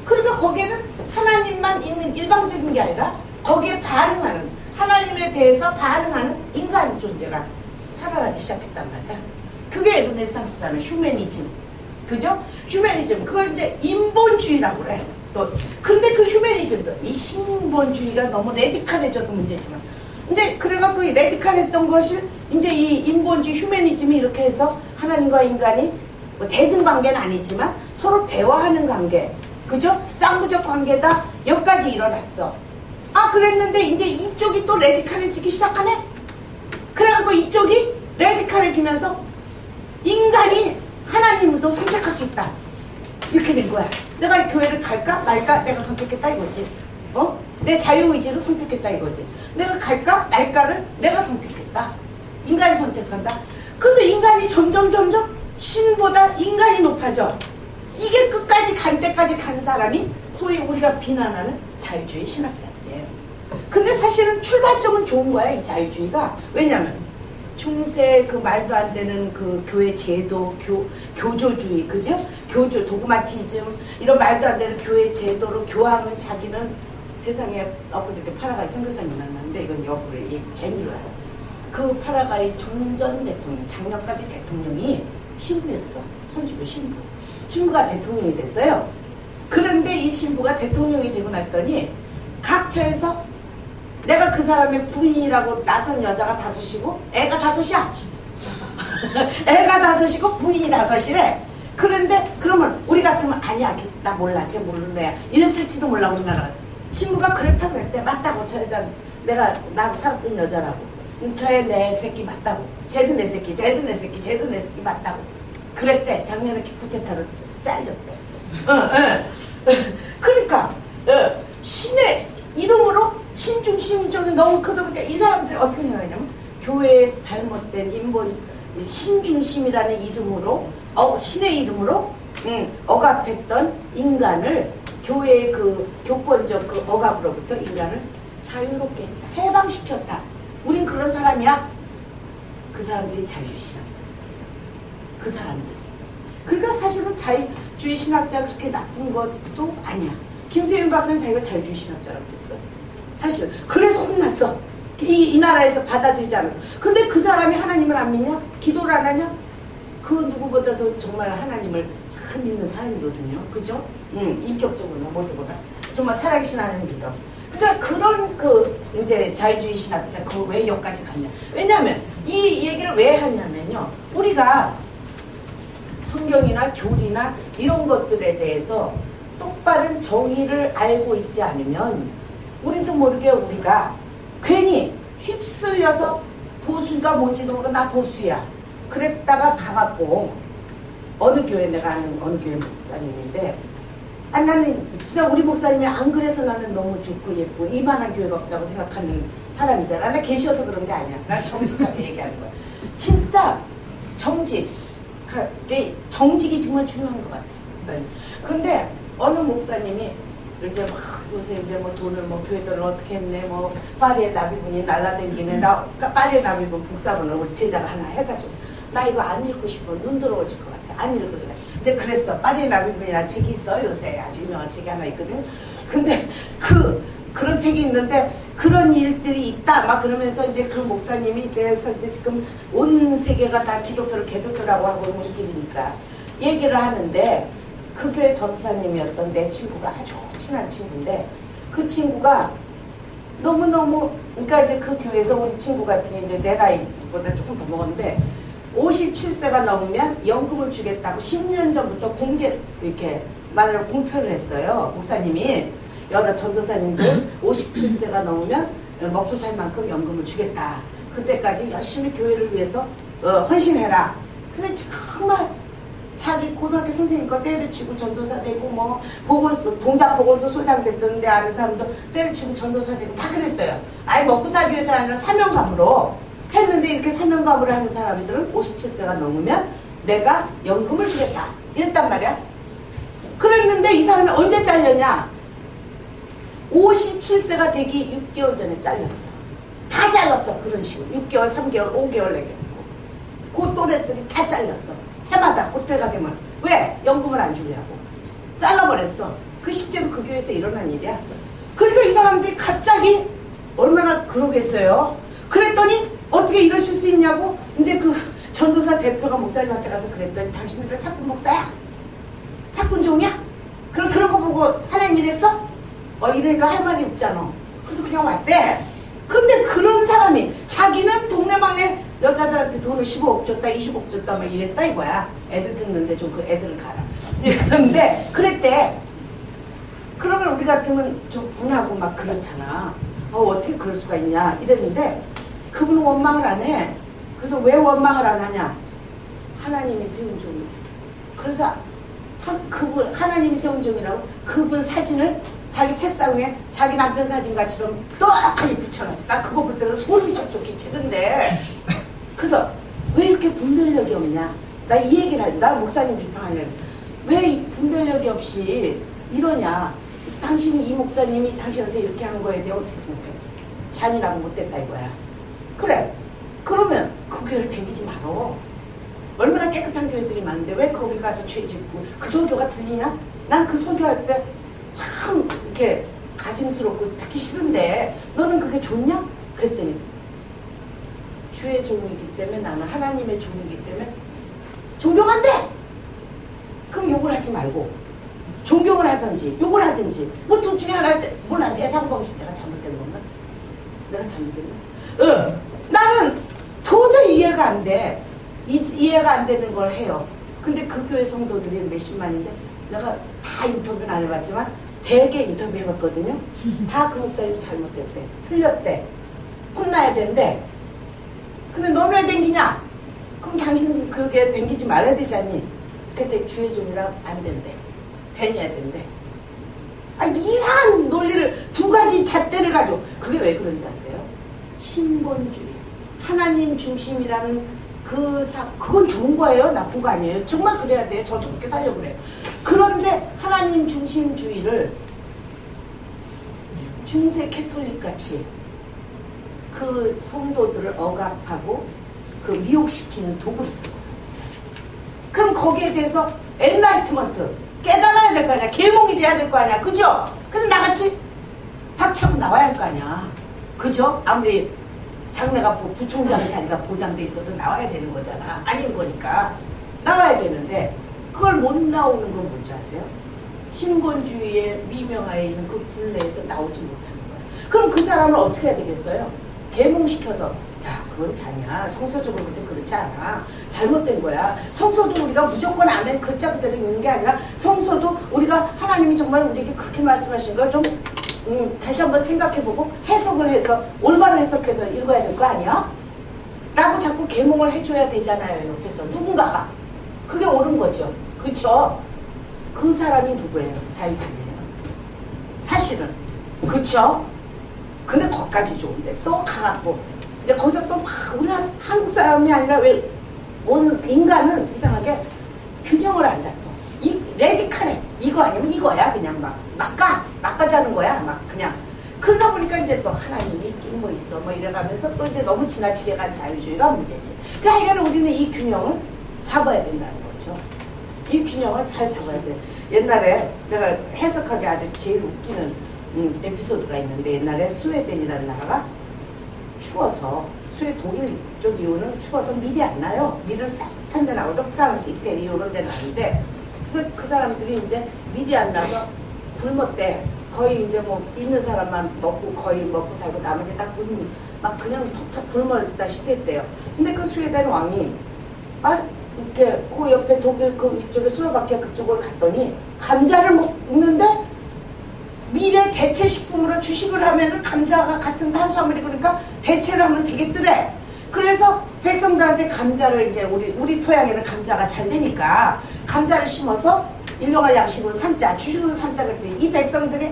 그러니까 거기에는 하나님만 있는 일방적인 게 아니라 거기에 반응하는 하나님에 대해서 반응하는 인간 존재가 살아나기 시작했단 말이야. 그게 르네상스잖아요. 휴머니즘. 그죠? 휴머니즘. 그걸 이제 인본주의라고 그래. 또 근데 그 휴머니즘도 이 신본주의가 너무 레디칼해져도 문제지만 이제 그래가 그 레디칼했던 것이 이제 이 인본주의 휴머니즘이 이렇게 해서 하나님과 인간이 뭐 대등 관계는 아니지만 서로 대화하는 관계. 그죠? 쌍무적 관계다. 여기까지 일어났어. 그랬는데 이제 이쪽이 또 레디칼해지기 시작하네? 그래갖고 이쪽이 레디칼해지면서 인간이 하나님도 선택할 수 있다. 이렇게 된 거야. 내가 이 교회를 갈까 말까 내가 선택했다 이거지. 내 자유의지로 선택했다 이거지. 내가 갈까 말까를 내가 선택했다. 인간이 선택한다. 그래서 인간이 점점 신보다 인간이 높아져. 이게 끝까지 간 때까지 간 사람이 소위 우리가 비난하는 자유주의 신학자들이에요. 근데 사실은 출발점은 좋은 거야, 이 자유주의가. 왜냐면 중세 그 말도 안 되는 그 교회 제도, 교조주의, 그죠? 교조, 도그마티즘, 이런 말도 안 되는 교회 제도로 교황은 자기는 세상에 엊그저께 파라과이 선교사님 만났는데 이건 여부를 재미로 알아. 그 파라과이 종전 대통령, 작년까지 대통령이 신부였어. 천주교 신부. 신부가 대통령이 됐어요. 그런데 이 신부가 대통령이 되고 났더니 각처에서 내가 그 사람의 부인이라고 나선 여자가 5이고 애가 5이야. 애가 5이고 부인이 5이래. 그런데 그러면 우리 같으면 아니야, 나 몰라, 쟤 모르는 애야 이랬을지도 몰라. 우리나라가 신부가 그렇다고 했대. 맞다고. 저 여자 내가 나하고 살았던 여자라고. 저애 내 새끼 맞다고. 쟤도 내 새끼, 쟤도 내 새끼, 쟤도 내 새끼 맞다고 그랬대. 작년에 쿠데타로 잘렸대. 그러니까 신의 이름으로 신중심적이 너무 크다 보니까 이 사람들이 어떻게 생각하냐면 교회에서 잘못된 인본 신중심이라는 이름으로 신의 이름으로 억압했던 인간을 교회의 그 교권적 그 억압으로부터 인간을 자유롭게 해방시켰다. 우린 그런 사람이야. 그 사람들이 자유주의 신학자들이에요. 그 사람들이. 그러니까 사실은 자유주의 신학자가 그렇게 나쁜 것도 아니야. 김세윤 박사는 자기가 자유주의 신학자라고 했어. 사실 그래서 혼났어. 이 나라에서 받아들이지 않아서. 근데 그 사람이 하나님을 안 믿냐? 기도를 안 하냐? 그 누구보다도 정말 하나님을 참 믿는 사람이거든요. 그죠? 인격적으로 모두보다 정말 살아계신 하나님 믿어. 그러니까 그런 그 이제 자유주의 신학자 그 왜 여기까지 갔냐? 왜냐하면 이 얘기를 왜 하냐면요. 우리가 성경이나 교리나 이런 것들에 대해서 똑바른 정의를 알고 있지 않으면 우리도 모르게 우리가 괜히 휩쓸려서 보수가 뭔지도 모르고 나 보수야. 그랬다가 가갖고 어느 교회 내가 아는 어느 교회 목사님인데 나는 진짜 우리 목사님이 안 그래서 나는 너무 좋고 예쁘고 이만한 교회가 없다고 생각하는 사람이잖아. 나 계셔서 그런 게 아니야. 난 정직하게 얘기하는 거야. 진짜 정직이 정말 중요한 것 같아. 목사님. 근데 어느 목사님이 이제 막 요새 이제 뭐 돈을 뭐 교회들을 어떻게 했네 뭐 파리의 나비분이 날라다니네. 나 파리의 나비분 복사본을 우리 제자가 하나 해가지고 나 이거 안 읽고 싶어. 눈 들어오질 것 같아. 안 읽을래. 이제 그랬어. 파리의 나비분이라는 책이 있어. 요새 아주 유명한 책이 하나 있거든. 근데 그런 책이 있는데 그런 일들이 있다 막 그러면서 이제 그 목사님이 돼서 이제 지금 온 세계가 다 기독교를 개독교라고 하고 우리끼리니까 얘기를 하는데 그 교회 전사님이었던 내 친구가 아주 친한 친구인데 그 친구가 너무너무 그러니까 이제 그 교회에서 우리 친구 같은 게 이제 내 나이보다 조금 더 먹었는데 57세가 넘으면 연금을 주겠다고 10년 전부터 이렇게 말을 공표를 했어요. 목사님이 여러 전도사님들 57세가 넘으면 먹고 살 만큼 연금을 주겠다. 그때까지 열심히 교회를 위해서 헌신해라. 그래서 정말 자기 고등학교 선생님과 때려치고 전도사 되고 뭐 동작 보고서 소장 됐던 데 아는 사람도 때려치고 전도사 되고 다 그랬어요. 아예 먹고 살기 위해서 아니라 사명감으로 했는데 이렇게 사명감으로 하는 사람들은 57세가 넘으면 내가 연금을 주겠다 이랬단 말이야. 그랬는데 이 사람이 언제 잘렸냐? 57세가 되기 6개월 전에 잘렸어. 다 잘랐어. 그런 식으로 6개월, 3개월, 5개월 내게 그 또래들이 다 잘렸어. 해마다 그때가 되면 왜? 연금을 안 주려고 잘라버렸어. 그 실제로 그 교회에서 일어난 일이야. 그러니까 이 사람들이 갑자기 얼마나 그러겠어요. 그랬더니 어떻게 이러실 수 있냐고 이제 그 전도사 대표가 목사님한테 가서 그랬더니 당신들 사꾼 목사야? 사꾼종이야? 그런 거 보고 하나님 이랬어? 이러니까 할 말이 없잖아. 그래서 그냥 왔대. 근데 그런 사람이 자기는 동네방에 여자들한테 돈을 15억 줬다 20억 줬다 막 이랬다 이거야. 애들 듣는데 좀 그 애들을 가라. 그런데 그랬대. 그러면 우리 같으면 좀 분하고 막 그렇잖아. 어떻게 그럴 수가 있냐 이랬는데 그분은 원망을 안 해. 그래서 왜 원망을 안 하냐? 하나님이 세운 종이래. 그래서 그분 하나님이 세운 종이라고 그분 사진을 자기 책상 위에 자기 남편 사진같이럼 떡하니 붙여놨어. 나 그거 볼 때는 소름이 쫙쫙 끼치던데. 그래서 왜 이렇게 분별력이 없냐? 나 이 얘기를 하지. 나는 목사님 비판하려고. 왜 분별력이 없이 이러냐? 당신이 이 목사님이 당신한테 이렇게 한 거에 대해 어떻게 생각해? 잔인하고 못됐다 이거야. 그래. 그러면 그 교회를 댕기지 말어. 얼마나 깨끗한 교회들이 많은데 왜 거기 가서 죄 짓고 그 설교가 들리냐? 난 그 설교할 때 참 이렇게 가짐스럽고 듣기 싫은데 너는 그게 좋냐? 그랬더니 주의 종이기 때문에 나는 하나님의 종이기 때문에 존경한대! 그럼 욕을 하지 말고 존경을 하든지 욕을 하든지 뭐 둘 중에 하나 할 때 몰라 내 상봉식 내가 잘못된 건가? 내가 잘못된 거? 나는 도저히 이해가 안 돼. 이해가 안 되는 걸 해요. 근데 그 교회 성도들이 몇십만인데 내가 다 인터뷰는 안 해봤지만 대개 인터뷰 해봤거든요. 다 그 목사님이 잘못됐대. 틀렸대. 혼나야 된대. 근데 너는 왜 댕기냐? 그럼 당신 그게 댕기지 말아야 되지 않니? 그때 주의 종이라 안 된대. 다녀야 된대. 아, 이상한 논리를 두 가지 잣대를 가지고. 그게 왜 그런지 아세요? 신본주의. 하나님 중심이라는 그건 좋은 거예요? 나쁜 거 아니에요? 정말 그래야 돼요. 저도 그렇게 살려고 그래요. 그런데 하나님 중심주의를 중세 캐톨릭 같이 그 성도들을 억압하고 그 미혹시키는 도구를 쓰고 그럼 거기에 대해서 엔라이트먼트 깨달아야 될 거 아니야. 계몽이 돼야 될 거 아니야. 그죠? 그래서 나같이 박차고 나와야 할 거 아니야. 그죠? 아무리 장래가 부총장 자리가 보장돼 있어도 나와야 되는 거잖아. 아닌 거니까 나와야 되는데 그걸 못 나오는 건 뭔지 아세요? 신본주의의 미명하에 있는 그 굴레에서 나오지 못하는 거야. 그럼 그 사람을 어떻게 해야 되겠어요? 계몽시켜서 야 그건 자냐 성서적으로 그때 그렇지 않아. 잘못된 거야. 성서도 우리가 무조건 아멘 글자 그대로 읽는 게 아니라 성서도 우리가 하나님이 정말 우리에게 그렇게 말씀하신 걸 좀 다시 한번 생각해보고 해석을 해서 올바로 해석해서 읽어야 될 거 아니야? 라고 자꾸 계몽을 해줘야 되잖아요. 옆에서 누군가가. 그게 옳은 거죠. 그쵸? 그 사람이 누구예요? 자유주의예요. 사실은. 그쵸? 근데 거기까지 좋은데 또 가갖고 이제 거기서 또 막 우리나라 한국 사람이 아니라 왜 온 인간은 이상하게 균형을 안 잡고 이 레디칼해. 이거 아니면 이거야. 그냥 막가자는 거야. 막 그냥. 그러다 보니까 이제 또 하나님이 있긴 뭐 있어. 뭐 이래가면서 또 이제 너무 지나치게 간 자유주의가 문제지. 그러니까 우리는 이 균형을 잡아야 된다는 거죠. 이 균형을 잘 잡아야 돼. 옛날에 내가 해석하기 아주 제일 웃기는 에피소드가 있는데 옛날에 스웨덴이라는 나라가 추워서 독일 쪽 이후는 추워서 밀이 안 나요. 밀은 따뜻한 데 나오고 프랑스, 이태리 이런 데 나는데 그래서 그 사람들이 이제 밀이 안 나서 굶었대. 거의 이제 뭐 있는 사람만 먹고 거의 먹고 살고 나머지 딱 막 그냥 톡톡 굶었다시피 했대요. 근데 그 스웨덴 왕이 이렇게 그 옆에 독일 그 이쪽에 슬로바키아 그쪽을 갔더니 감자를 먹는데 미래 대체 식품으로 주식을 하면은 감자가 같은 탄수화물이 그러니까 대체를 하면 되겠더래. 그래서 백성들한테 감자를 이제 우리 토양에는 감자가 잘 되니까 감자를 심어서 일용할 양식으로 삼자, 주식으로 삼자 그랬더니 이 백성들이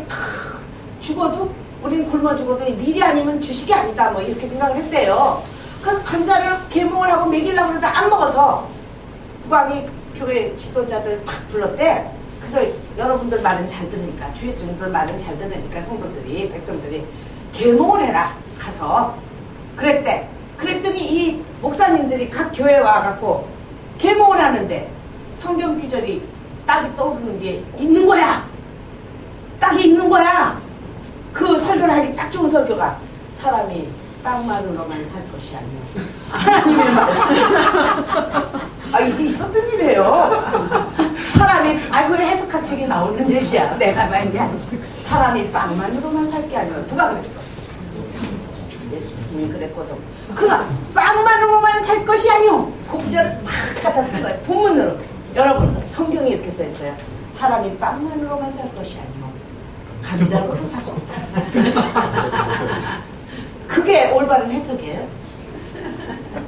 죽어도 우린 굶어 죽어도 미리 아니면 주식이 아니다 뭐 이렇게 생각을 했대요. 그래서 감자를 계몽을 하고 먹이려고 그러다 안 먹어서 국왕이 교회 지도자들 탁 불렀대. 그래서 여러분들 말은 잘 들으니까 주의 종들 말은 잘 들으니까 성도들이 백성들이 계몽을 해라 가서 그랬대. 그랬더니 이 목사님들이 각 교회에 와갖고 계몽을 하는데 성경 구절이 딱이 떠오르는 게 있는 거야. 딱이 있는 거야. 그 설교를 하기 딱 좋은 설교가 사람이 빵만으로만 살 것이 아니야. 하나님의 말씀. 이게 있었던 일이에요. 사람이 그 해석학 책에 나오는 얘기야. 내가 말한 게 아니지. 사람이 빵만으로만 살 게 아니라 누가 그랬어? 예수님이 그랬거든. 그러나 빵만으로만 살 것이 아니오. 그 구절을 탁 갖다 쓴 거예요. 본문으로. 여러분 성경이 이렇게 써 있어요. 사람이 빵만으로만 살 것이 아니오. 감자로도 살 수 없다. 그게 올바른 해석이에요.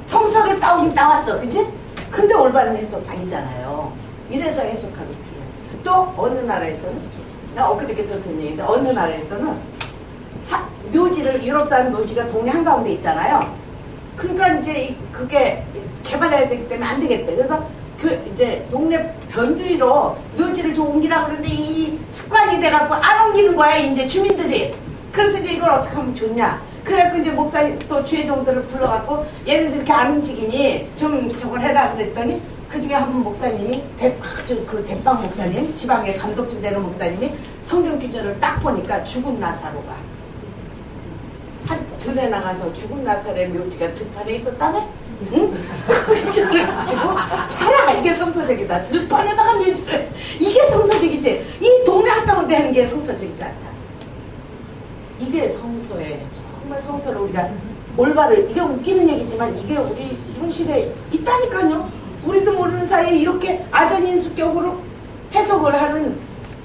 성서를 따오긴 따왔어. 그치? 근데 올바른 해석 아니잖아요. 이래서 해석하기 필요해요. 또 어느 나라에서는 나 엊그저께 듣은 얘기인데 어느 나라에서는 묘지를 유럽 사는 묘지가 동네 한가운데 있잖아요. 그러니까 이제 그게 개발해야 되기 때문에 안 되겠대. 그래서 그 이제 동네 변두리로 묘지를 좀 옮기라고 그러는데 이 습관이 돼갖고 안 옮기는 거야 이제 주민들이. 그래서 이제 이걸 어떻게 하면 좋냐. 그래갖고 이제 목사님 또 주회종들을 불러갖고 얘네들 이렇게 안 움직이니 좀 저걸 해라 그랬더니 그 중에 한 분 목사님이 아주 그 대빵 목사님 지방에 감독쯤 되는 목사님이 성경 기절을 딱 보니까 죽은 나사로가 한 들에 나가서 죽은 나사로의 묘지가 들판에 있었다며? 응? 기절을 가지고 봐라 이게 성서적이다. 들판에다가 묘지를 이게 성서적이지. 이 동네 한가운데 하는 게 성서적이지 않다. 이게 성서에 정말 성서를 우리가 올바를 이게 웃기는 얘기지만 이게 우리 현실에 있다니까요. 우리도 모르는 사이에 이렇게 아전인수격으로 해석을 하는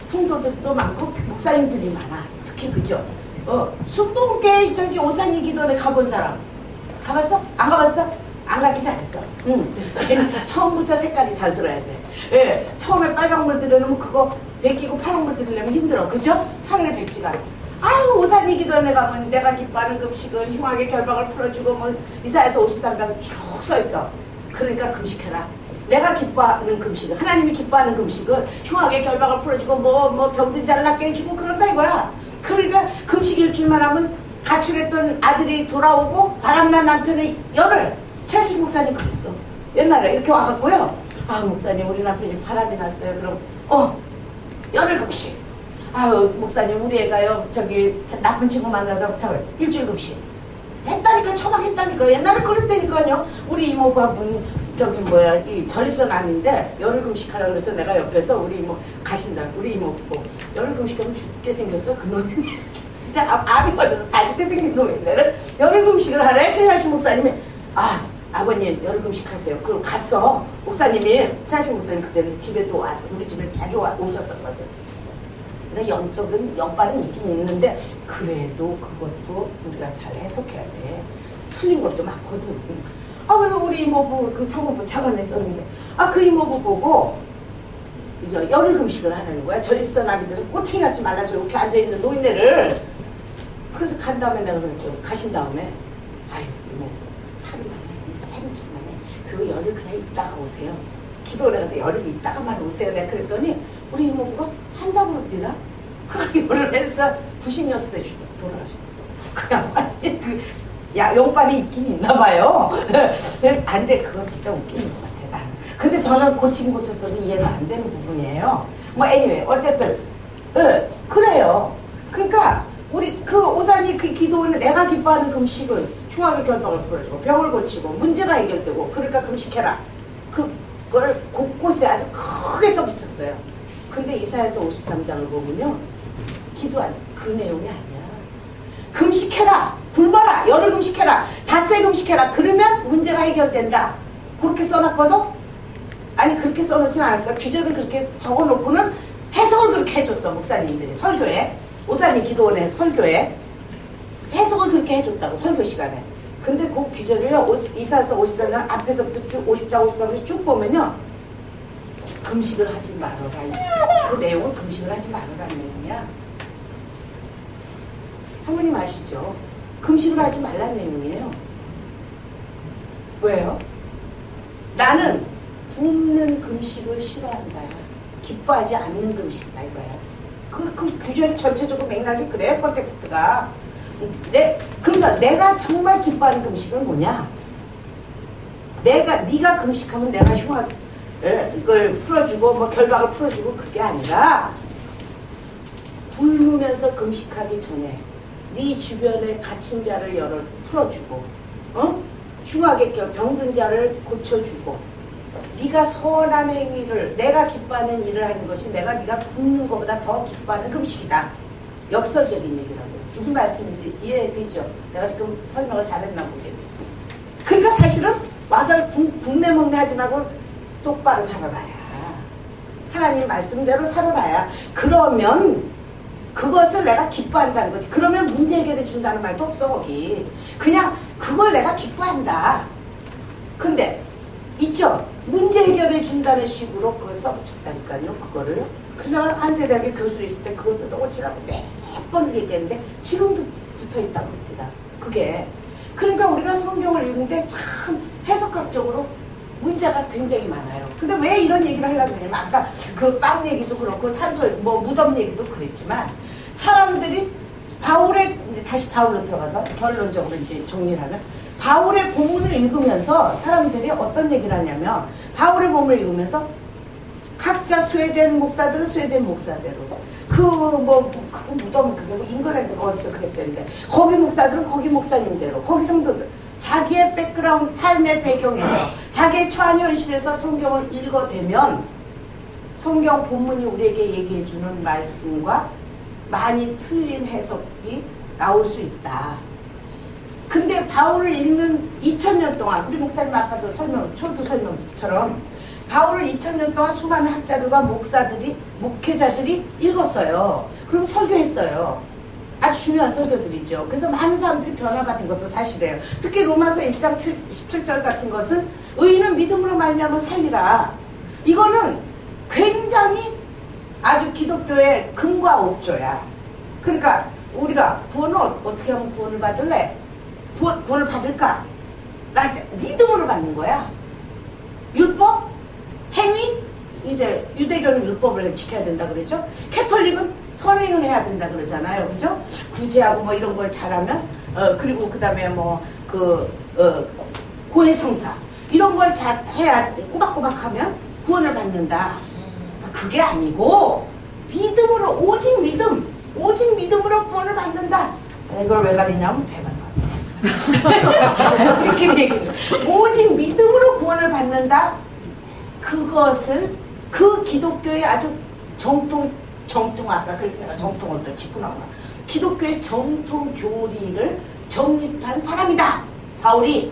성도들도 많고 목사님들이 많아. 특히 그죠? 순복음교회 저기 오산이 기도원에 가본 사람 가봤어? 안 가봤어? 안 가기 잘했어. 응. 처음부터 색깔이 잘 들어야 돼. 예. 처음에 빨강물 들여놓으면 그거 베끼고 파란물 들이려면 힘들어. 그죠? 차라리 백지가. 아유 오산이 기도원에 가면 내가 기뻐하는 금식은 흉악의 결박을 풀어주고 뭐 이사야서 53장 쭉 써있어. 그러니까 금식해라. 내가 기뻐하는 금식은 하나님이 기뻐하는 금식은 흉악의 결박을 풀어주고 뭐 병든 자를 낫게 해주고 그런다 이거야. 그러니까 금식 일주일만 하면 가출했던 아들이 돌아오고 바람난 남편의 열을 최하신 목사님 그랬어. 옛날에 이렇게 와갖고요. 아 목사님 우리 남편이 바람이 났어요. 그럼 열흘 금식. 아유 목사님 우리 애가요 저기 나쁜 친구 만나서 일주일 금식 했다니까. 처방했다니까. 옛날에 그랬다니까요. 우리 이모부하고는 저기 뭐야 이 전립선 암인데 열흘 금식하라 그래서 내가 옆에서 우리 이모 가신다. 우리 이모부 열흘 금식하면 죽게 생겼어 그놈이. 진짜 암이 걸려서 다 죽게 생긴 놈인데 열흘 금식을 하래. 최하신 목사님이 아버님 열흘 금식하세요. 그리고 갔어. 목사님이 최하신 목사님 그때는 집에도 와서 우리 집에 자주 오셨었거든. 근데 영적인 영빨은 있긴 있는데 그래도 그것도 우리가 잘 해석해야 돼. 틀린 것도 많거든. 그래서 우리 이모부 그 사모부 차관에 썼는데 그 이모부 보고 이제 열흘 금식을 하는 거야. 전립선 암이 돼서 꼬챙이 같이 말라서 이렇게 앉아있는 노인네를. 그래서 간 다음에 내가 그랬어. 가신 다음에 아유 이모 하루 만에 해문천 만에 그거 열흘 그냥 있다가 오세요. 기도를 해서 열흘 있다가만 오세요. 내가 그랬더니 우리 이모부가 한다고 그러더라. 그 열흘 해서 96세 돌아가셨어. 그냥 용빨이 있긴 있나 봐요. 안 돼. 그건 진짜 웃기는 것 같아. 나는. 근데 저는 고치긴 고쳤어도 이해가 안 되는 부분이에요. 뭐 anyway 어쨌든 그래요. 그러니까 우리 그 오산이 그 기도는 내가 기뻐하는 금식은 흉악의 결박을 풀어주고 병을 고치고 문제가 해결되고 그러니까 금식해라. 그걸 곳곳에 아주 크게 써붙였어요. 근데 이사야서 53장을 보면요. 기도한 그 내용이 아니야. 금식해라. 굶어라. 열흘 금식해라. 닷새 금식해라. 그러면 문제가 해결된다. 그렇게 써놨거든? 아니 그렇게 써놓진 않았어. 규정을 그렇게 적어놓고는 해석을 그렇게 해줬어. 목사님들이 설교에. 오산이 기도원에 설교에 해석을 그렇게 해줬다고 설교 시간에. 근데 그 규절을요 이사야서 53장 앞에서부터 쭉 50장 53장 쭉 보면요 금식을 하지 말아라. 그 내용은 금식을 하지 말아라는 내용이야. 사모님 아시죠? 금식을 하지 말라는 내용이에요. 왜요? 나는 굶는 금식을 싫어한다. 기뻐하지 않는 금식이다 이거야. 그 규절이 전체적으로 맥락이 그래요. 컨텍스트가. 그래서 내가 정말 기뻐하는 금식은 뭐냐? 네가 금식하면 내가 흉악 이걸 풀어주고 뭐 결박을 풀어주고 그게 아니라 굶으면서 금식하기 전에 네 주변에 갇힌 자를 풀어주고 흉악의 병든 자를 고쳐주고 네가 선한 행위를 내가 기뻐하는 일을 하는 것이 네가 굶는 것보다 더 기뻐하는 금식이다. 역설적인 얘기라고. 무슨 말씀인지 이해되죠? 내가 지금 설명을 잘했나 보겠네. 그러니까 사실은 와서 굶내먹내 하지 말고 똑바로 살아라야. 하나님 말씀대로 살아라야. 그러면 그것을 내가 기뻐한다는 거지. 그러면 문제 해결해 준다는 말도 없어 거기. 그냥 그걸 내가 기뻐한다. 근데 있죠? 문제 해결해 준다는 식으로 그걸 써붙였다니까요. 그거를. 그냥 한세대학교 교수로 있을 때 그것도 놓치라고 몇 번을 얘기했는데 지금도 붙어있다고 합니다. 그게. 그러니까 우리가 성경을 읽는데 참 해석학적으로 문제가 굉장히 많아요. 근데 왜 이런 얘기를 하려고 그러냐면 아까 그 빵 얘기도 그렇고 산소 뭐 무덤 얘기도 그랬지만 사람들이 바울의 이제 다시 바울로 들어가서 결론적으로 이제 정리를 하면 바울의 본문을 읽으면서 사람들이 어떤 얘기를 하냐면 바울의 본문을 읽으면서 각자 스웨덴 목사들은 스웨덴 목사대로 그 무덤 그게 뭐 잉글랜드 어디서 그랬대는데 거기 목사들은 거기 목사님대로 거기 성도들 자기의 백그라운드 삶의 배경에서 자기의 처한 현실에서 성경을 읽어대면 성경 본문이 우리에게 얘기해주는 말씀과 많이 틀린 해석이 나올 수 있다. 근데 바울을 읽는 2000년 동안 우리 목사님 아까도 초도 설명처럼 바울을 2000년 동안 수많은 학자들과 목사들이 목회자들이 읽었어요. 그럼 설교했어요. 아주 중요한 설교들이죠. 그래서 많은 사람들이 변화받은 것도 사실이에요. 특히 로마서 1장 17절 같은 것은 의인은 믿음으로 말미암아 살리라. 이거는 굉장히 아주 기독교의 금과 옥조야. 그러니까 우리가 구원을 어떻게 하면 구원을 받을래? 구원을 받을까? 날 때 믿음으로 받는 거야. 율법? 행위? 이제 유대교는 율법을 지켜야 된다 그랬죠? 캐톨릭은 선행을 해야 된다 그러잖아요. 그죠? 구제하고 뭐 이런 걸 잘하면 그리고 그 다음에 고해성사 이런 걸 잘 해야 꼬박꼬박 하면 구원을 받는다. 그게 아니고 믿음으로 오직 믿음으로 구원을 받는다. 이걸 왜 가리냐면 배가 나와서 이렇게 얘기해요. 오직 믿음으로 구원을 받는다. 그것을 그 기독교의 아주 정통 아까 그래서 내가 정통을 또 짚고 나오나 기독교의 정통 교리를 정립한 사람이다. 바울이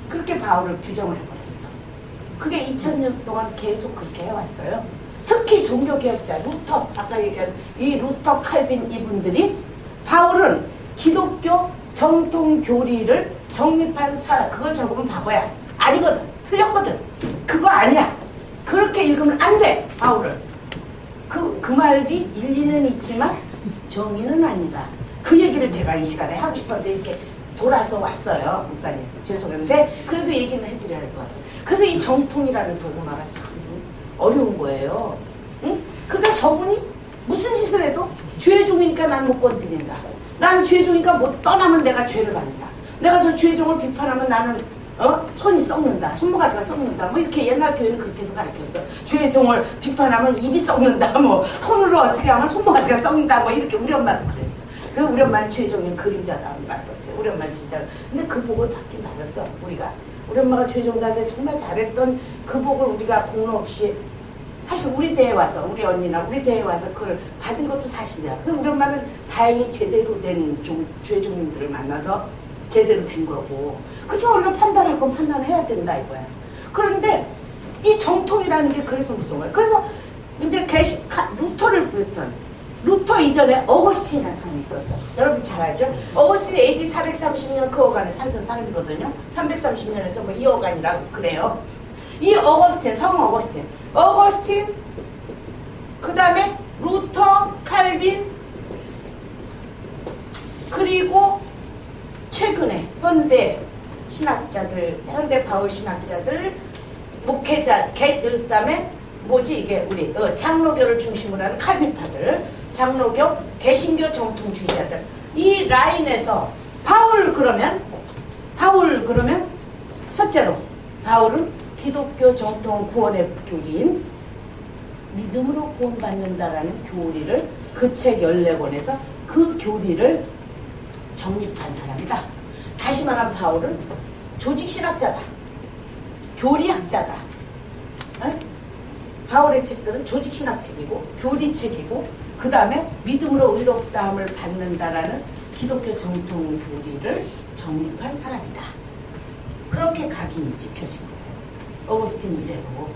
그렇게 바울을 규정을 해버렸어. 그게 2000년 동안 계속 그렇게 해왔어요. 특히 종교개혁자 루터 아까 얘기한 이 루터 칼빈 이분들이 바울은 기독교 정통 교리를 정립한 사람 그걸 적으면 바보야. 아니거든. 틀렸거든. 그거 아니야. 그렇게 읽으면 안 돼. 바울을. 그 말이 일리는 있지만 정의는 아니다. 그 얘기를 제가 이 시간에 하고 싶었는데 이렇게 돌아서 왔어요. 목사님. 죄송한데 그래도 얘기는 해드려야 할 것 같아요. 그래서 이 정통이라는 도구마가 참 어려운 거예요. 응? 그러니까 저분이 무슨 짓을 해도 죄의 종이니까 난 못 건드린다. 난 죄의 종이니까 못 떠나면 내가 죄를 받는다. 내가 저 죄의 종을 비판하면 나는 손이 썩는다. 손모가지가 썩는다. 뭐 이렇게 옛날 교회는 그렇게도 가르쳤어. 죄의 종을 비판하면 입이 썩는다. 뭐 손으로 어떻게 하면 손모가지가 썩는다. 뭐 이렇게 우리 엄마도 그랬어. 그 우리 엄마는 죄의 종이 그림자다 말았어요. 우리 엄마는 진짜. 근데 그 복을 받긴 받았어. 우리 엄마가 죄의 종한테 정말 잘했던 그 복을 우리가 공로 없이 사실 우리 대에 와서 우리 언니나 우리 대에 와서 그걸 받은 것도 사실이야. 그 우리 엄마는 다행히 제대로 된 죄의 종들을 만나서 제대로 된 거고. 그렇지만 우리가 판단할 건 판단해야 된다 이거야. 그런데 이 정통이라는 게 그래서 무서워요. 그래서 이제 루터를 부렸던 루터 이전에 어거스틴이라는 사람이 있었어. 여러분 잘 알죠? 어거스틴이 AD 430년 그 어간에 살던 사람이거든요. 330년에서 뭐 이 어간이라고 그래요. 이 어거스틴, 성 어거스틴, 그 다음에 루터, 칼빈, 그리고 최근에 현대 신학자들, 현대 바울 신학자들, 목회자, 그 다음에 뭐지 이게 우리 장로교를 중심으로 하는 칼빈파들, 장로교, 개신교 정통주의자들 이 라인에서 바울 그러면 첫째로 바울은 기독교 정통 구원의 교리인 믿음으로 구원받는다라는 교리를 그 책 14권에서 그 교리를 정립한 사람이다. 다시 말하면 바울은 조직신학자다. 교리학자다. 바울의 책들은 조직신학책이고 교리책이고 그 다음에 믿음으로 의롭다함을 받는다라는 기독교 정통 교리를 정립한 사람이다. 그렇게 각인이 찍혀진 거예요. 어거스틴이 이래고.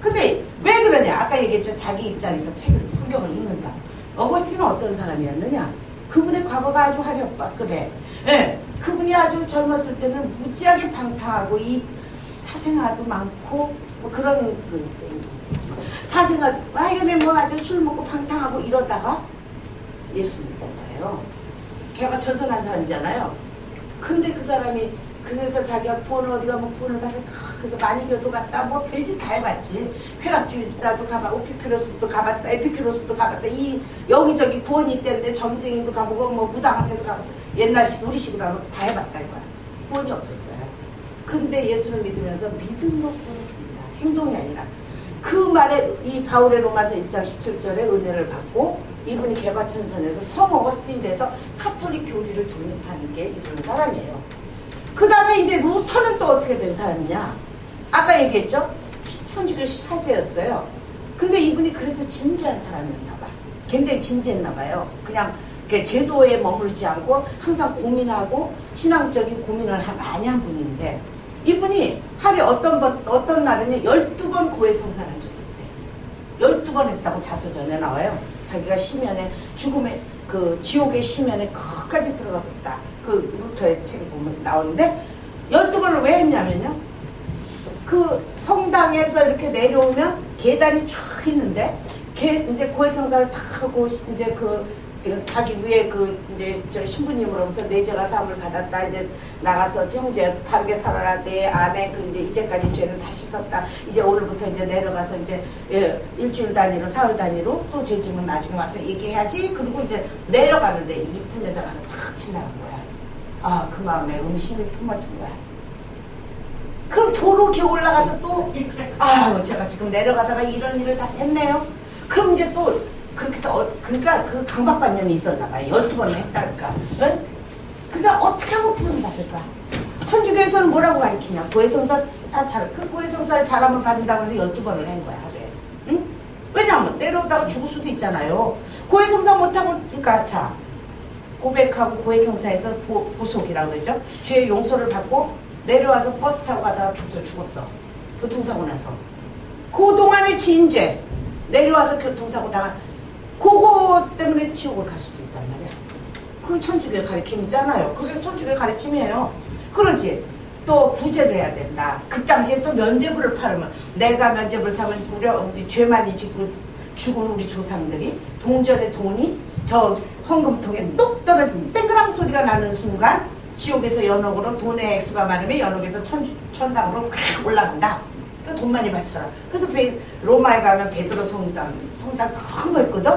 근데 왜 그러냐? 아까 얘기했죠. 자기 입장에서 성경을 읽는다. 어거스틴은 어떤 사람이었느냐? 그분의 과거가 아주 화려했다. 그래. 예. 그분이 아주 젊었을 때는 무지하게 방탕하고 이 사생아도 많고 뭐 그런 그 사생아 와이번에 뭐 아주 술 먹고 방탕하고 이러다가 예수 믿는 거예요. 걔가 천선한 사람이잖아요. 근데 그 사람이 그래서 자기가 구원을 어디 가면 구원을 받을까 그래서 마니교도 갔다 뭐 별짓 다 해봤지. 쾌락주의자도 가봤고 오피큐로스도 가봤다 에피큐로스도 가봤다 이 여기저기 구원이 있다는데 점쟁이도 가보고 뭐 무당한테도 가보고 옛날식 우리식으로 하면 다 해봤다 이거야. 구원이 없었어요. 근데 예수를 믿으면서 믿음으로 구원을 줍니다. 행동이 아니라. 그 말에 이 바울의 로마서 1장 17절에 은혜를 받고 이분이 개과천선에서 성 어거스틴 돼서 카톨릭 교리를 정립하는 게 이런 사람이에요. 그 다음에 이제 루터는 또 어떻게 된 사람이냐. 아까 얘기했죠. 천주교 사제였어요. 근데 이분이 그래도 진지한 사람이었나 봐. 굉장히 진지했나 봐요. 그냥 제도에 머물지 않고 항상 고민하고 신앙적인 고민을 많이 한 분인데 이분이 하루에 어떤 날은 12번 고해성사를 한 적이 있대요. 12번 했다고 자서전에 나와요. 자기가 심연에 죽음의 그 지옥의 심연에 끝까지 들어가 봤다. 그 루터의 책을 보면 나오는데 12번을 왜 했냐면요. 그 성당에서 이렇게 내려오면 계단이 쫙 있는데 이제 고해성사를 다 하고 이제 그 자기 위에 이제 저 신부님으로부터 내 죄가 사함을 받았다. 이제 나가서 형제 바르게 살아라. 내 안에 이제 이제까지 죄를 다 씻었다. 이제 오늘부터 이제 내려가서 이제 일주일 단위로 사흘 단위로 또 죄짐은 나중에 와서 얘기해야지. 그리고 이제 내려가는데 이쁜 여자가 하나 탁 지나간 거야. 아, 그 마음에 의심이 품어진 거야. 그럼 도로 기어 올라가서 또 제가 지금 내려가다가 이런 일을 다 했네요. 그럼 이제 또 그렇게 해서 그러니까 그 강박관념이 있었나 봐요. 12번을 했다니까. 그러니까 어떻게 하면 구원을 받을까? 천주교에서는 뭐라고 가르치냐? 고해성사 그 고해성사를 잘하면 받는다고 해서 12번을 한 거야. 응? 왜냐하면 내려오다가 죽을 수도 있잖아요. 고해성사 못하고 그러니까 자 고백하고 고해성사에서 보속이라고 그러죠. 죄의 용서를 받고 내려와서 버스 타고 가다가 죽었어. 교통사고 나서. 그동안의 진죄 내려와서 교통사고 당한 그거 때문에 지옥을 갈 수도 있단 말이야. 그 천주교의 가르침이잖아요. 그게 천주교의 가르침이에요. 그러지. 또 구제를 해야 된다. 그 당시에 또 면죄부를 팔으면 내가 면죄부를 사면 우리 죄 많이 짓고 죽은 우리 조상들이 동전의 돈이 저 헌금통에 똑 떨어진 땡그랑 소리가 나는 순간 지옥에서 연옥으로 돈의 액수가 많으면 연옥에서 천당으로 확 올라간다. 돈 많이 바쳐라. 그래서 로마에 가면 베드로 성당 큰 거 있거든.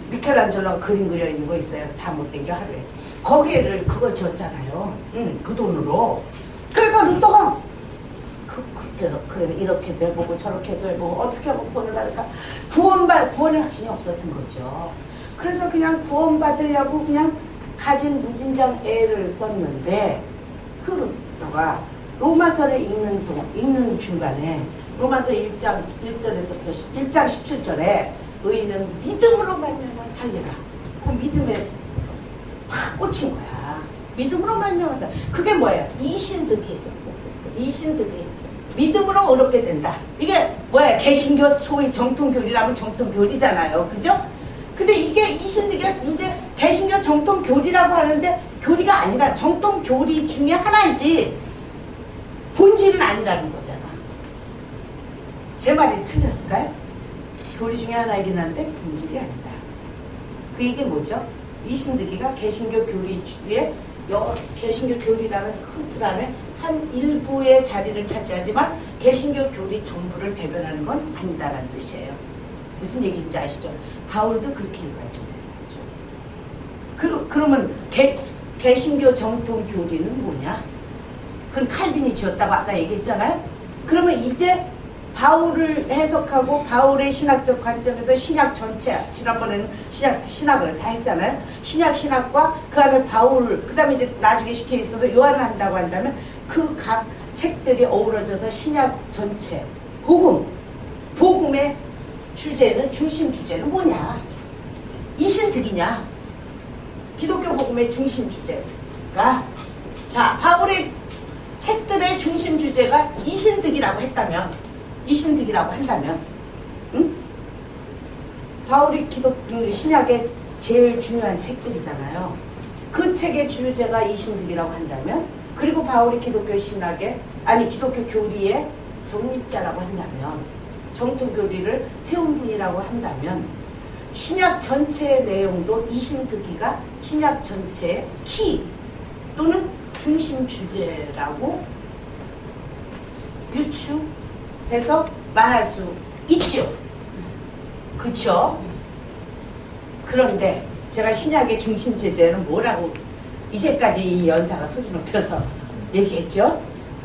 미켈란젤로가 그림 그려 있는 거 있어요. 다 못 땡겨 하루에. 거기를 그걸 지었잖아요. 그 돈으로. 그러니까 루터가 그래 이렇게도 해보고 저렇게도 해보고 어떻게 하면 구원을 받을까? 구원의 확신이 없었던 거죠. 그래서 그냥 구원 받으려고 그냥 가진 무진장 애를 썼는데 그 루터가 로마서를 읽는 중간에 로마서 1장 1절에서부터 1장 17절에 의인은 믿음으로 말미암아 살리라. 그 믿음에 팍 꽂힌 거야. 믿음으로 말미암아 살리라. 그게 뭐예요? 이신득이. 믿음으로 어렵게 된다. 이게 뭐야? 개신교 소위 정통교리라면 정통교리잖아요. 그죠? 근데 이게 이신득이 이제 개신교 정통교리라고 하는데 교리가 아니라 정통교리 중에 하나이지 본질은 아니라는 거잖아. 제 말이 틀렸을까요? 교리 중에 하나이긴 한데 본질이 아니다. 그 얘기 뭐죠? 이신득이가 개신교 교리 주에 개신교 교리라는 큰 틀 안에 한 일부의 자리를 차지하지만 개신교 교리 전부를 대변하는 건 아니다라는 뜻이에요. 무슨 얘기인지 아시죠? 바울도 그렇게 읽어야죠. 그러면 개신교 정통 교리는 뭐냐? 그건 칼빈이 지었다고 아까 얘기했잖아요. 그러면 이제 바울을 해석하고 바울의 신학적 관점에서 신약 전체, 지난번에는 신학을 다 했잖아요. 신학과 그 안에 바울, 그 다음에 이제 나중에 시켜 있어서 요한을 한다고 한다면 그 각 책들이 어우러져서 신약 전체, 복음의 주제는, 중심 주제는 뭐냐? 이신득이냐? 기독교 복음의 중심 주제가, 자, 바울의 책들의 중심 주제가 이신득이라고 한다면, 응? 바울이 신약의 제일 중요한 책들이잖아요. 그 책의 주제가 이신득이라고 한다면, 그리고 바울이 기독교 신학에 아니 기독교 교리의 정립자라고 한다면 정통 교리를 세운 분이라고 한다면 신약 전체의 내용도 이신득이가 신약 전체의 키 또는 중심 주제라고 유추해서 말할 수 있죠. 그쵸? 그런데 제가 신약의 중심 주제는 뭐라고 이제까지 이 연사가 소리 높여서 얘기했죠?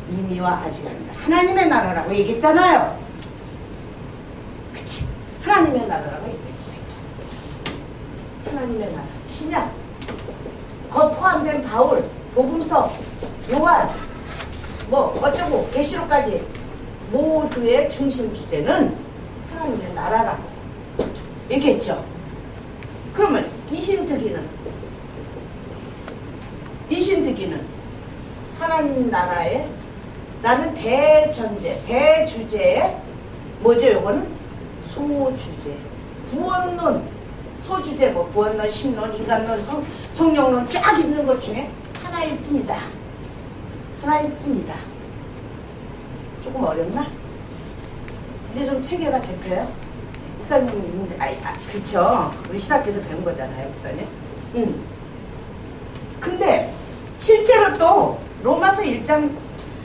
이미와 아직 아니라 하나님의 나라라고 얘기했잖아요. 그치? 하나님의 나라라고 얘기했어요. 하나님의 나라. 신약. 거 포함된 바울, 복음서, 요한, 뭐 어쩌고 계시록까지 모두의 중심 주제는 하나님의 나라라고 얘기했죠. 그러면 이신득이는 하나님 나라의 라는 대전제, 대주제의 뭐죠? 요거는 소주제, 구원론, 소주제, 뭐 구원론, 신론, 인간론, 성령론 쫙 있는 것 중에 하나일 뿐이다. 하나일 뿐이다. 조금 어렵나? 이제 좀 체계가 잡혀요? 목사님, 그쵸. 우리 신학교에서 배운 거잖아요, 목사님. 근데 실제로 또 로마서 1장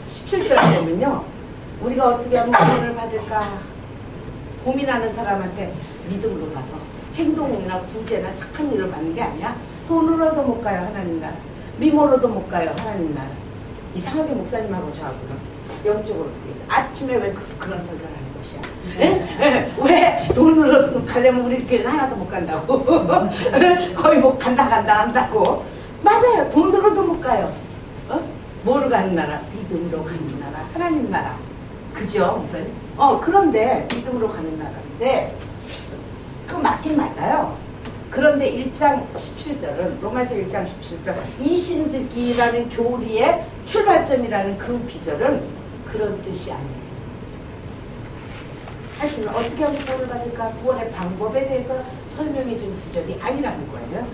17절에 보면요. 우리가 어떻게 하면 구원을 받을까 고민하는 사람한테 믿음으로 가서 행동이나 구제나 착한 일을 받는 게 아니야. 돈으로도 못 가요, 하나님 나라. 미모로도 못 가요, 하나님 나라. 이상하게 목사님하고 저하고는 영적으로 있어요. 아침에 왜 그런 설교를 하는 것이야? 왜 돈으로 가려면 우리 교회는 하나도 못 간다고? 거의 못 간다 한다고. 맞아요. 돈으로도 못 가요. 뭐로 가는 나라? 믿음으로 가는 나라. 하나님 나라. 그죠, 목사님? 그런데 믿음으로 가는 나라인데 그거 맞긴 맞아요. 그런데 1장 17절은 로마서 1장 17절 이신득이라는 교리의 출발점이라는 그 비절은 그런 뜻이 아니에요. 사실은 어떻게 하면 구원을 받을까? 구원의 방법에 대해서 설명해 준 구절이 아니라는 거예요.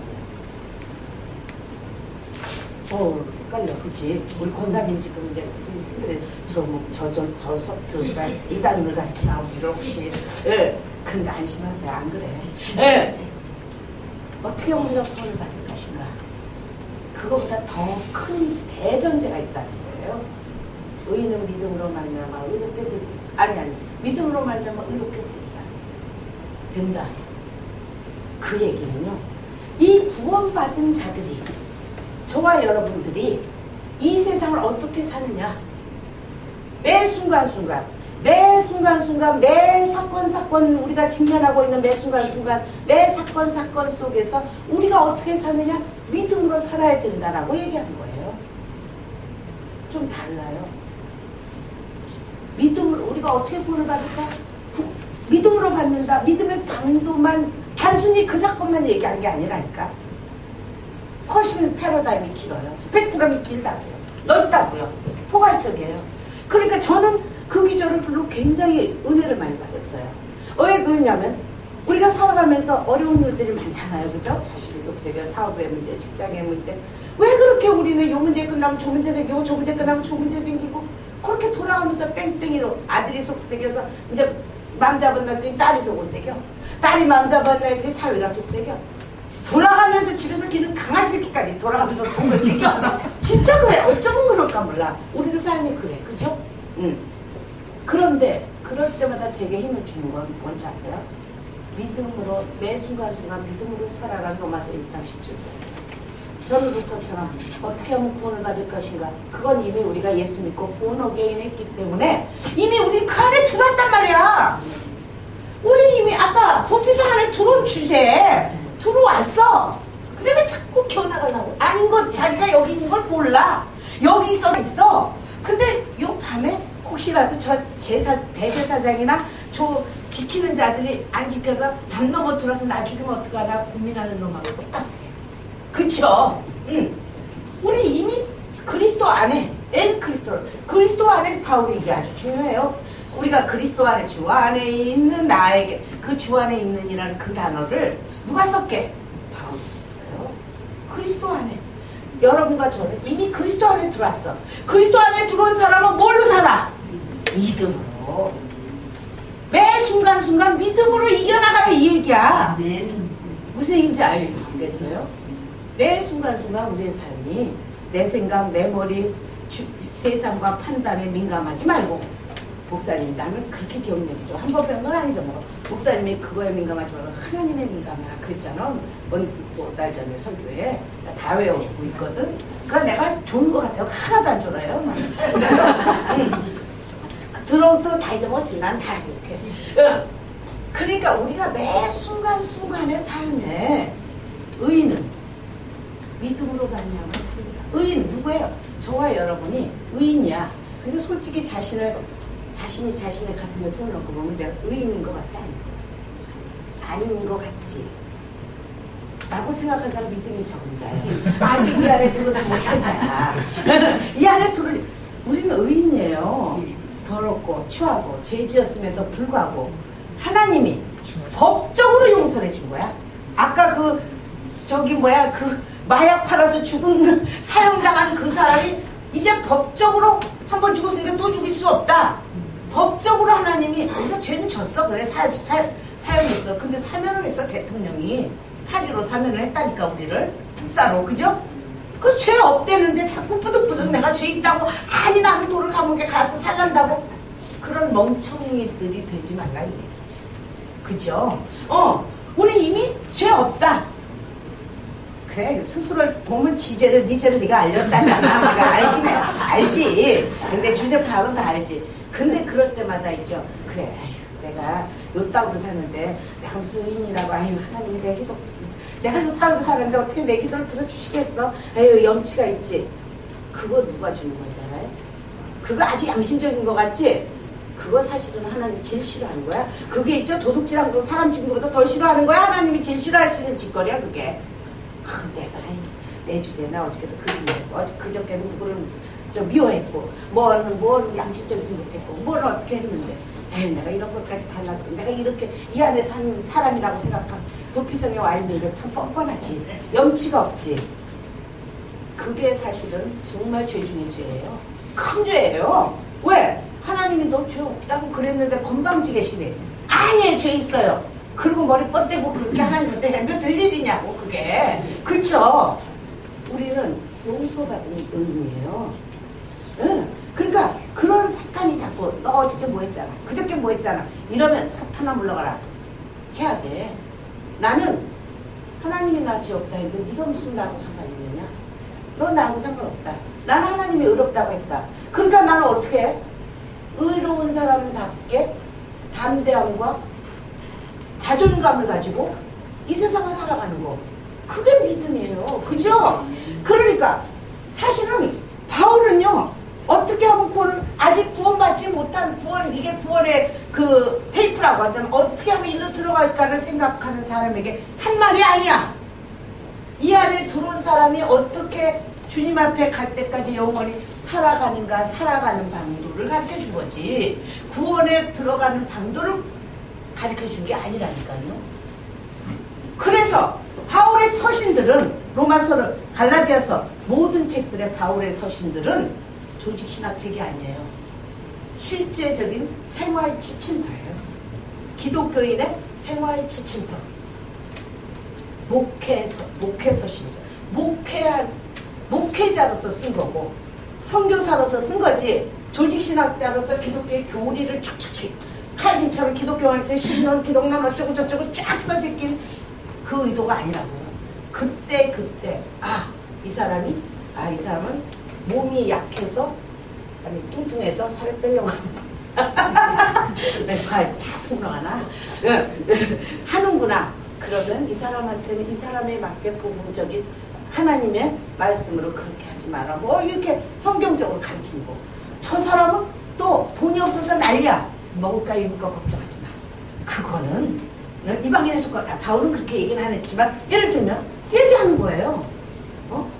헷갈려, 그치? 우리 권사님 지금 이제 저 석교가 이단을 가르치나 우리를 혹시 근데 안심하세요. 안 그래. 어떻게 우리가 구원을 받을 것인가? 그거보다 더 큰 대전제가 있다는 거예요. 의인은 믿음으로 말미암아 의롭게 되리라. 아니 믿음으로 말미암아 의롭게 되리라. 된다. 그 얘기는요. 이 구원받은 자들이 저와 여러분들이 이 세상을 어떻게 사느냐. 매 순간순간 매 사건 우리가 직면하고 있는 매 순간순간 매 사건 속에서 우리가 어떻게 사느냐. 믿음으로 살아야 된다라고 얘기하는 거예요. 좀 달라요. 믿음으로 우리가 어떻게 구원을 받을까? 믿음으로 받는다. 믿음의 방도만 단순히 그 사건만 얘기한 게 아니라니까. 훨씬 패러다임이 길어요. 스펙트럼이 길다고요. 넓다고요. 포괄적이에요. 그러니까 저는 그 기절을 별로 굉장히 은혜를 많이 받았어요. 왜 그러냐면 우리가 살아가면서 어려운 일들이 많잖아요. 그죠? 자식이 속색여, 사업의 문제, 직장의 문제. 왜 그렇게 우리는 요 문제 끝나면 저 문제 생기고 저 문제 끝나면 저 문제 생기고 그렇게 돌아가면서 뺑뺑이로 아들이 속색여서 이제 마음 잡았는데 딸이 속색여. 딸이 마음 잡았는데 사위가 속색여. 돌아가면서 집에서 기는 강아지 새끼까지 돌아가면서 속을 새겨. 진짜 그래. 어쩌면 그럴까 몰라. 우리도 삶이 그래. 그죠? 그런데 그럴 때마다 제게 힘을 주는 건 뭔지 아세요? 믿음으로 매 순간순간 믿음으로 살아가는 로마서 1장 17절. 저는 루터처럼 어떻게 하면 구원을 받을 것인가. 그건 이미 우리가 예수 믿고 본 어게인 했기 때문에 이미 우리 그 안에 들어왔단 말이야. 우리 이미 아까 도피성 안에 들어온 주제에 들어왔어. 근데 왜 자꾸 겨나가려고? 아닌 것 자기가 여기 있는 걸 몰라. 여기 있어. 근데 요 밤에 혹시라도 저 대제사장이나 저 지키는 자들이 안 지켜서 담 넘어 들어서 나 죽이면 어떡하나 고민하는 놈하고 똑같아. 그쵸? 우리 이미 그리스도 안에 그리스도 안에 바울이 이게 아주 중요해요. 우리가 그리스도 안에 주 안에 있는 나에게 그 주 안에 있는 이라는 그 단어를 누가 썼게? 바울이 썼어요. 그리스도 안에 여러분과 저는 이미 그리스도 안에 들어왔어. 그리스도 안에 들어온 사람은 뭘로 살아? 믿음으로. 매 순간순간 믿음으로 이겨나가라 이 얘기야. 무슨 얘기인지 알겠어요? 매 순간순간 우리의 삶이 내 생각, 내 머리, 세상과 판단에 민감하지 말고, 목사님 나는 그렇게 기억 내리죠. 한 번 배운 건 아니죠. 뭐. 목사님이 그거에 민감하지 말고 하나님에 민감하라 그랬잖아. 두 달 전에 설교에 다 외우고 있거든. 그러니까 내가 좋은 것 같아요. 하나도 안 졸아요. 들어도 다 잊어먹지. 난 다 이렇게. 그러니까 우리가 매 순간순간의 삶에 의인은 믿음으로 말미암아 삽니다. 의인 누구예요? 저와 여러분이 의인이야. 근데 솔직히 자신이 자신의 가슴에 손을 얹고 보면 내가 의인인 것 같아? 아닌 것 같지? 라고 생각하는 사람 믿음이 적은 자예요. 아직 이 안에 들어오지 못한 자야. 이 안에 우리는 의인이에요. 더럽고 추하고 죄 지었음에도 불구하고 하나님이 법적으로 용서해 준 거야. 아까 그 마약 팔아서 죽은 사형당한 그 사람이 이제 법적으로 한 번 죽었으니까 또 죽일 수 없다. 법적으로 하나님이 우리가 죄는 졌어. 그래 사형했어. 근데 사면을 했어. 대통령이 파리로 사면을 했다니까 우리를 특사로. 그죠? 그 죄 없대는데 자꾸 뿌득뿌득 내가 죄 있다고 아니 나는 도를 감옥에 가서 살란다고 그런 멍청이들이 되지 말라 이 얘기지. 그죠? 우리 이미 죄 없다. 그래 스스로 보면 네 죄를 네가 알렸다잖아. 내가 알긴 해. 알지. 근데 주제 파악은 다 알지. 근데 그럴 때마다 있죠. 그래 내가 요따구로 사는데 내가 무슨 의인이라고 하나님 내 기도 내가 요따구로 사는데 어떻게 내 기도를 들어주시겠어? 에휴 염치가 있지. 그거 누가 주는 거잖아요. 그거 아주 양심적인 거 같지? 그거 사실은 하나님이 제일 싫어하는 거야. 그게 있죠. 도둑질한 거 사람 죽인 것보다 더 싫어하는 거야. 하나님이 제일 싫어하시는 짓거리야 그게. 내가 내 주제에 나 어저께도 그저께는 누구를 좀 미워했고 뭐는 양심적이지 못했고 뭐는 어떻게 했는데 내가 이런 것까지 달라고 내가 이렇게 이 안에 산 사람이라고 생각하면 도피성에 와 있는 게 참 뻔뻔하지. 염치가 없지. 그게 사실은 정말 죄 중에 죄예요. 큰 죄예요. 왜? 하나님이 너 죄 없다고 그랬는데 건방지게 아니에요. 죄 있어요. 그리고 머리 뻗대고 그렇게 하나님한테 햄벼들 일이냐고 그게. 그쵸? 우리는 용서받은 의인이에요. 응. 그러니까 그런 사탄이 자꾸 너 어저께 뭐 했잖아. 그저께 뭐 했잖아. 이러면 사탄아 물러가라. 해야 돼. 나는 하나님이 나 죄 없다 했는데 네가 무슨 나하고 상관이 있느냐. 너 나하고 상관없다. 나는 하나님이 의롭다고 했다. 그러니까 나는 어떻게 해? 의로운 사람답게 담대함과 자존감을 가지고 이 세상을 살아가는 거. 그게 믿음이에요. 그죠? 그러니까 사실은 바울은요. 어떻게 하면 아직 구원받지 못한 이게 구원의 그 테이프라고 한다면 어떻게 하면 일로 들어갈까를 생각하는 사람에게 한 말이 아니야. 이 안에 들어온 사람이 어떻게 주님 앞에 갈 때까지 영원히 살아가는 방도를 가르쳐 준 거지. 구원에 들어가는 방도를 가르쳐 준 게 아니라니까요. 그래서 바울의 서신들은 로마서를 갈라디아서 모든 책들의 바울의 서신들은 조직신학책이 아니에요. 실제적인 생활 지침서예요. 기독교인의 생활 지침서. 목회서신이죠. 목회자로서 쓴 거고 선교사로서 쓴 거지. 조직신학자로서 기독교의 교리를 촉촉히 칼빈처럼 기독교한테 신론 기독론 어쩌고 저쩌고 쫙 써제낀 그 의도가 아니라고요. 그때 이 사람은 몸이 약해서 아니 뚱뚱해서 살을 빼려고 과연 다 통로하나 하는구나. 그러면 이 사람한테는 이 사람에 맞게 복음적인 하나님의 말씀으로 그렇게 하지 말라고 이렇게 성경적으로 가르치는 거. 저 사람은 또 돈이 없어서 난리야. 먹을까 입을까 걱정하지 마. 그거는 이방인의 속과 바울은 그렇게 얘기는 안 했지만 예를 들면 얘기하는 거예요.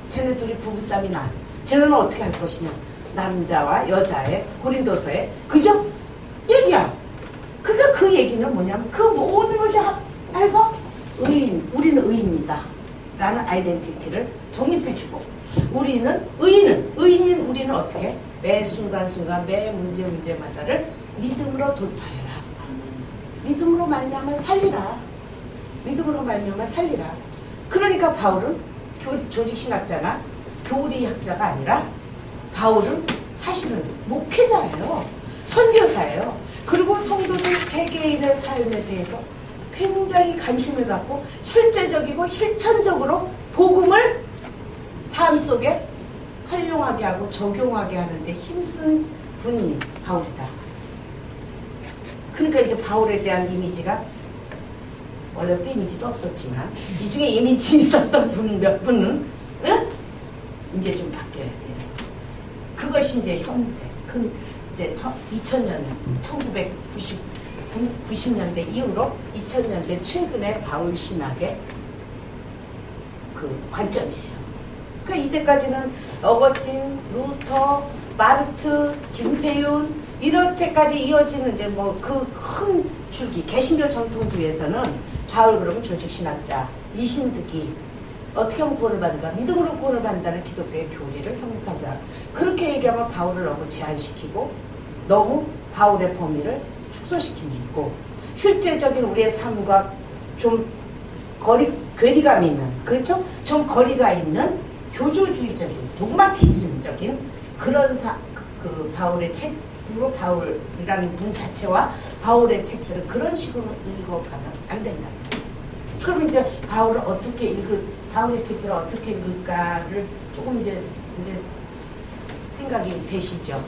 쟤네 둘이 부부싸움이 나. 쟤네는 어떻게 할 것이냐. 남자와 여자의 고린도서에 그죠? 얘기야. 그러니까 그 얘기는 뭐냐면 그 모든 것이 해서 우리는 의인이다 라는 아이덴티티를 정립해주고 우리는 의인인 우리는 어떻게? 매 순간순간 매 문제마다를 믿음으로 돌파해라. 믿음으로 말미암아 살리라. 믿음으로 말미암아 살리라. 그러니까 바울은 조직신학자나 교리학자가 아니라 바울은 사실은 목회자예요. 선교사예요. 그리고 성도들 개개인의 삶에 대해서 굉장히 관심을 갖고 실제적이고 실천적으로 복음을 삶 속에 활용하게 하고 적용하게 하는데 힘쓴 분이 바울이다. 그러니까 이제 바울에 대한 이미지가 원래부터 이미지도 없었지만 이 중에 이미지 있었던 분 몇 분은 이제 좀 바뀌어야 돼요. 그것이 이제 현대. 이제 2000년, 1990년대 이후로 2000년대 최근의 바울 신학의 그 관점이에요. 그러니까 이제까지는 어거스틴, 루터, 마르트, 김세윤 이렇게까지 이어지는 이제 뭐 그 큰 줄기 개신교 정통주에서는 바울 그러면 조직신학자, 이신득이 어떻게 하면 구원을 받는가? 믿음으로 구원을 받는다는 기독교의 교리를 정립한 사람. 그렇게 얘기하면 바울을 너무 제한시키고 너무 바울의 범위를 축소시키고 실제적인 우리의 삶과 좀 괴리감이 있는, 그렇죠? 좀 거리가 있는 교조주의적인, 독마티즘적인 그런 그 바울의 책으로 바울이라는 분 자체와 바울의 책들을 그런 식으로 읽어가면 안 된다. 그럼 이제 바울의 책들을 어떻게 읽을까를 조금 이제 생각이 되시죠.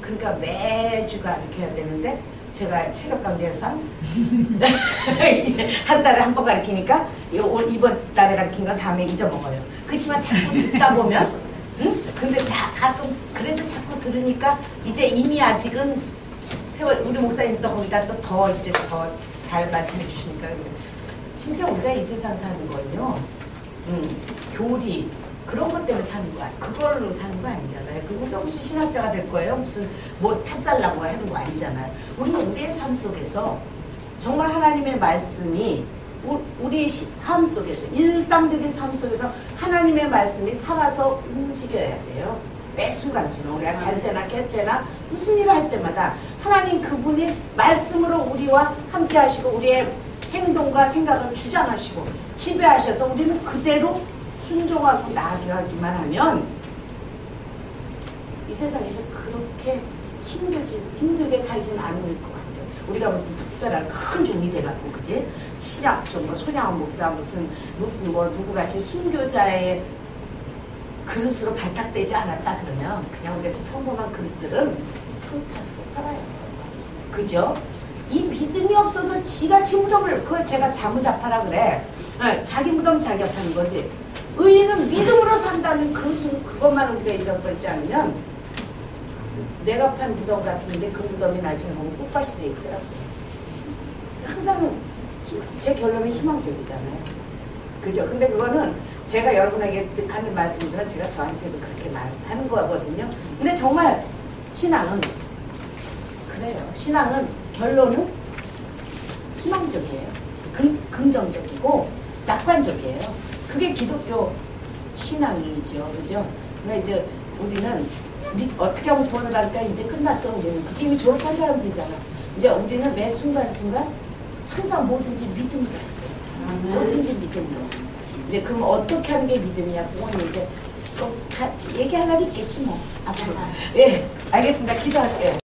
그러니까 매주가 이렇게 해야 되는데 제가 체력 강좌상 한 달에 한 번 가르치니까 이번 달에 가르친 건 다음에 잊어먹어요. 그렇지만 자꾸 듣다 보면 근데 가끔 그래도 자꾸 들으니까 이제 이미 아직은 우리 목사님도 거기다 또 더 잘 말씀해 주시니까 진짜 우리가 이 세상 사는 거는요, 교리 그런 것 때문에 사는 거야. 그걸로 사는 거 아니잖아요. 그거 무슨 신학자가 될 거예요. 무슨 뭐 탑살나고 하는 거 아니잖아요. 우리는 우리의 삶 속에서 정말 하나님의 말씀이 우리의 삶 속에서 일상적인 삶 속에서 하나님의 말씀이 살아서 움직여야 돼요. 매 순간순간 우리가 잘 때나 깰 때나 무슨 일을 할 때마다 하나님 그분이 말씀으로 우리와 함께 하시고 우리의 행동과 생각을 주장하시고 지배하셔서 우리는 그대로 순종하고 나아가기만 하면 이 세상에서 그렇게 힘들게 살진 않을 것 같아요. 우리가 무슨 특별한 큰 종이 돼갖고 그지? 신약 뭐 손양원 목사 무슨 누구같이 순교자의 그릇으로 발탁되지 않았다 그러면 그냥 우리가 평범한 그릇들은 평탄하게 살아요. 그죠? 이 믿음이 없어서 지같이 무덤을 그걸 제가 자무자파라 그래. 자기 무덤 자기가 파는 거지. 의인은 믿음으로 산다는 그것만 우리가 잊어버리지 않으면 내가 판 무덤 같은데 그 무덤이 나중에 보면 꽃밭이 돼 있더라고요. 항상 제 결론은 희망적이잖아요. 그죠? 근데 그거는 제가 여러분에게 하는 말씀이지만 제가 저한테도 그렇게 말하는 거거든요. 근데 정말 신앙은 그래요. 신앙은 결론은 희망적이에요. 긍정적이고 낙관적이에요. 그게 기독교 신앙이죠. 그죠? 그러니까 이제 우리는 어떻게 하면 구원을 받을까 이제 끝났어. 우리는 그게 이미 졸업한 사람들이잖아. 이제 우리는 매 순간순간 항상 뭐든지 믿음으로 했어요. 뭐든지 믿음으로. 이제 그럼 어떻게 하는 게 믿음이냐? 그건 이제 또 얘기할 날이 있겠지 뭐. 앞으로. 예, 알겠습니다. 기도할게요.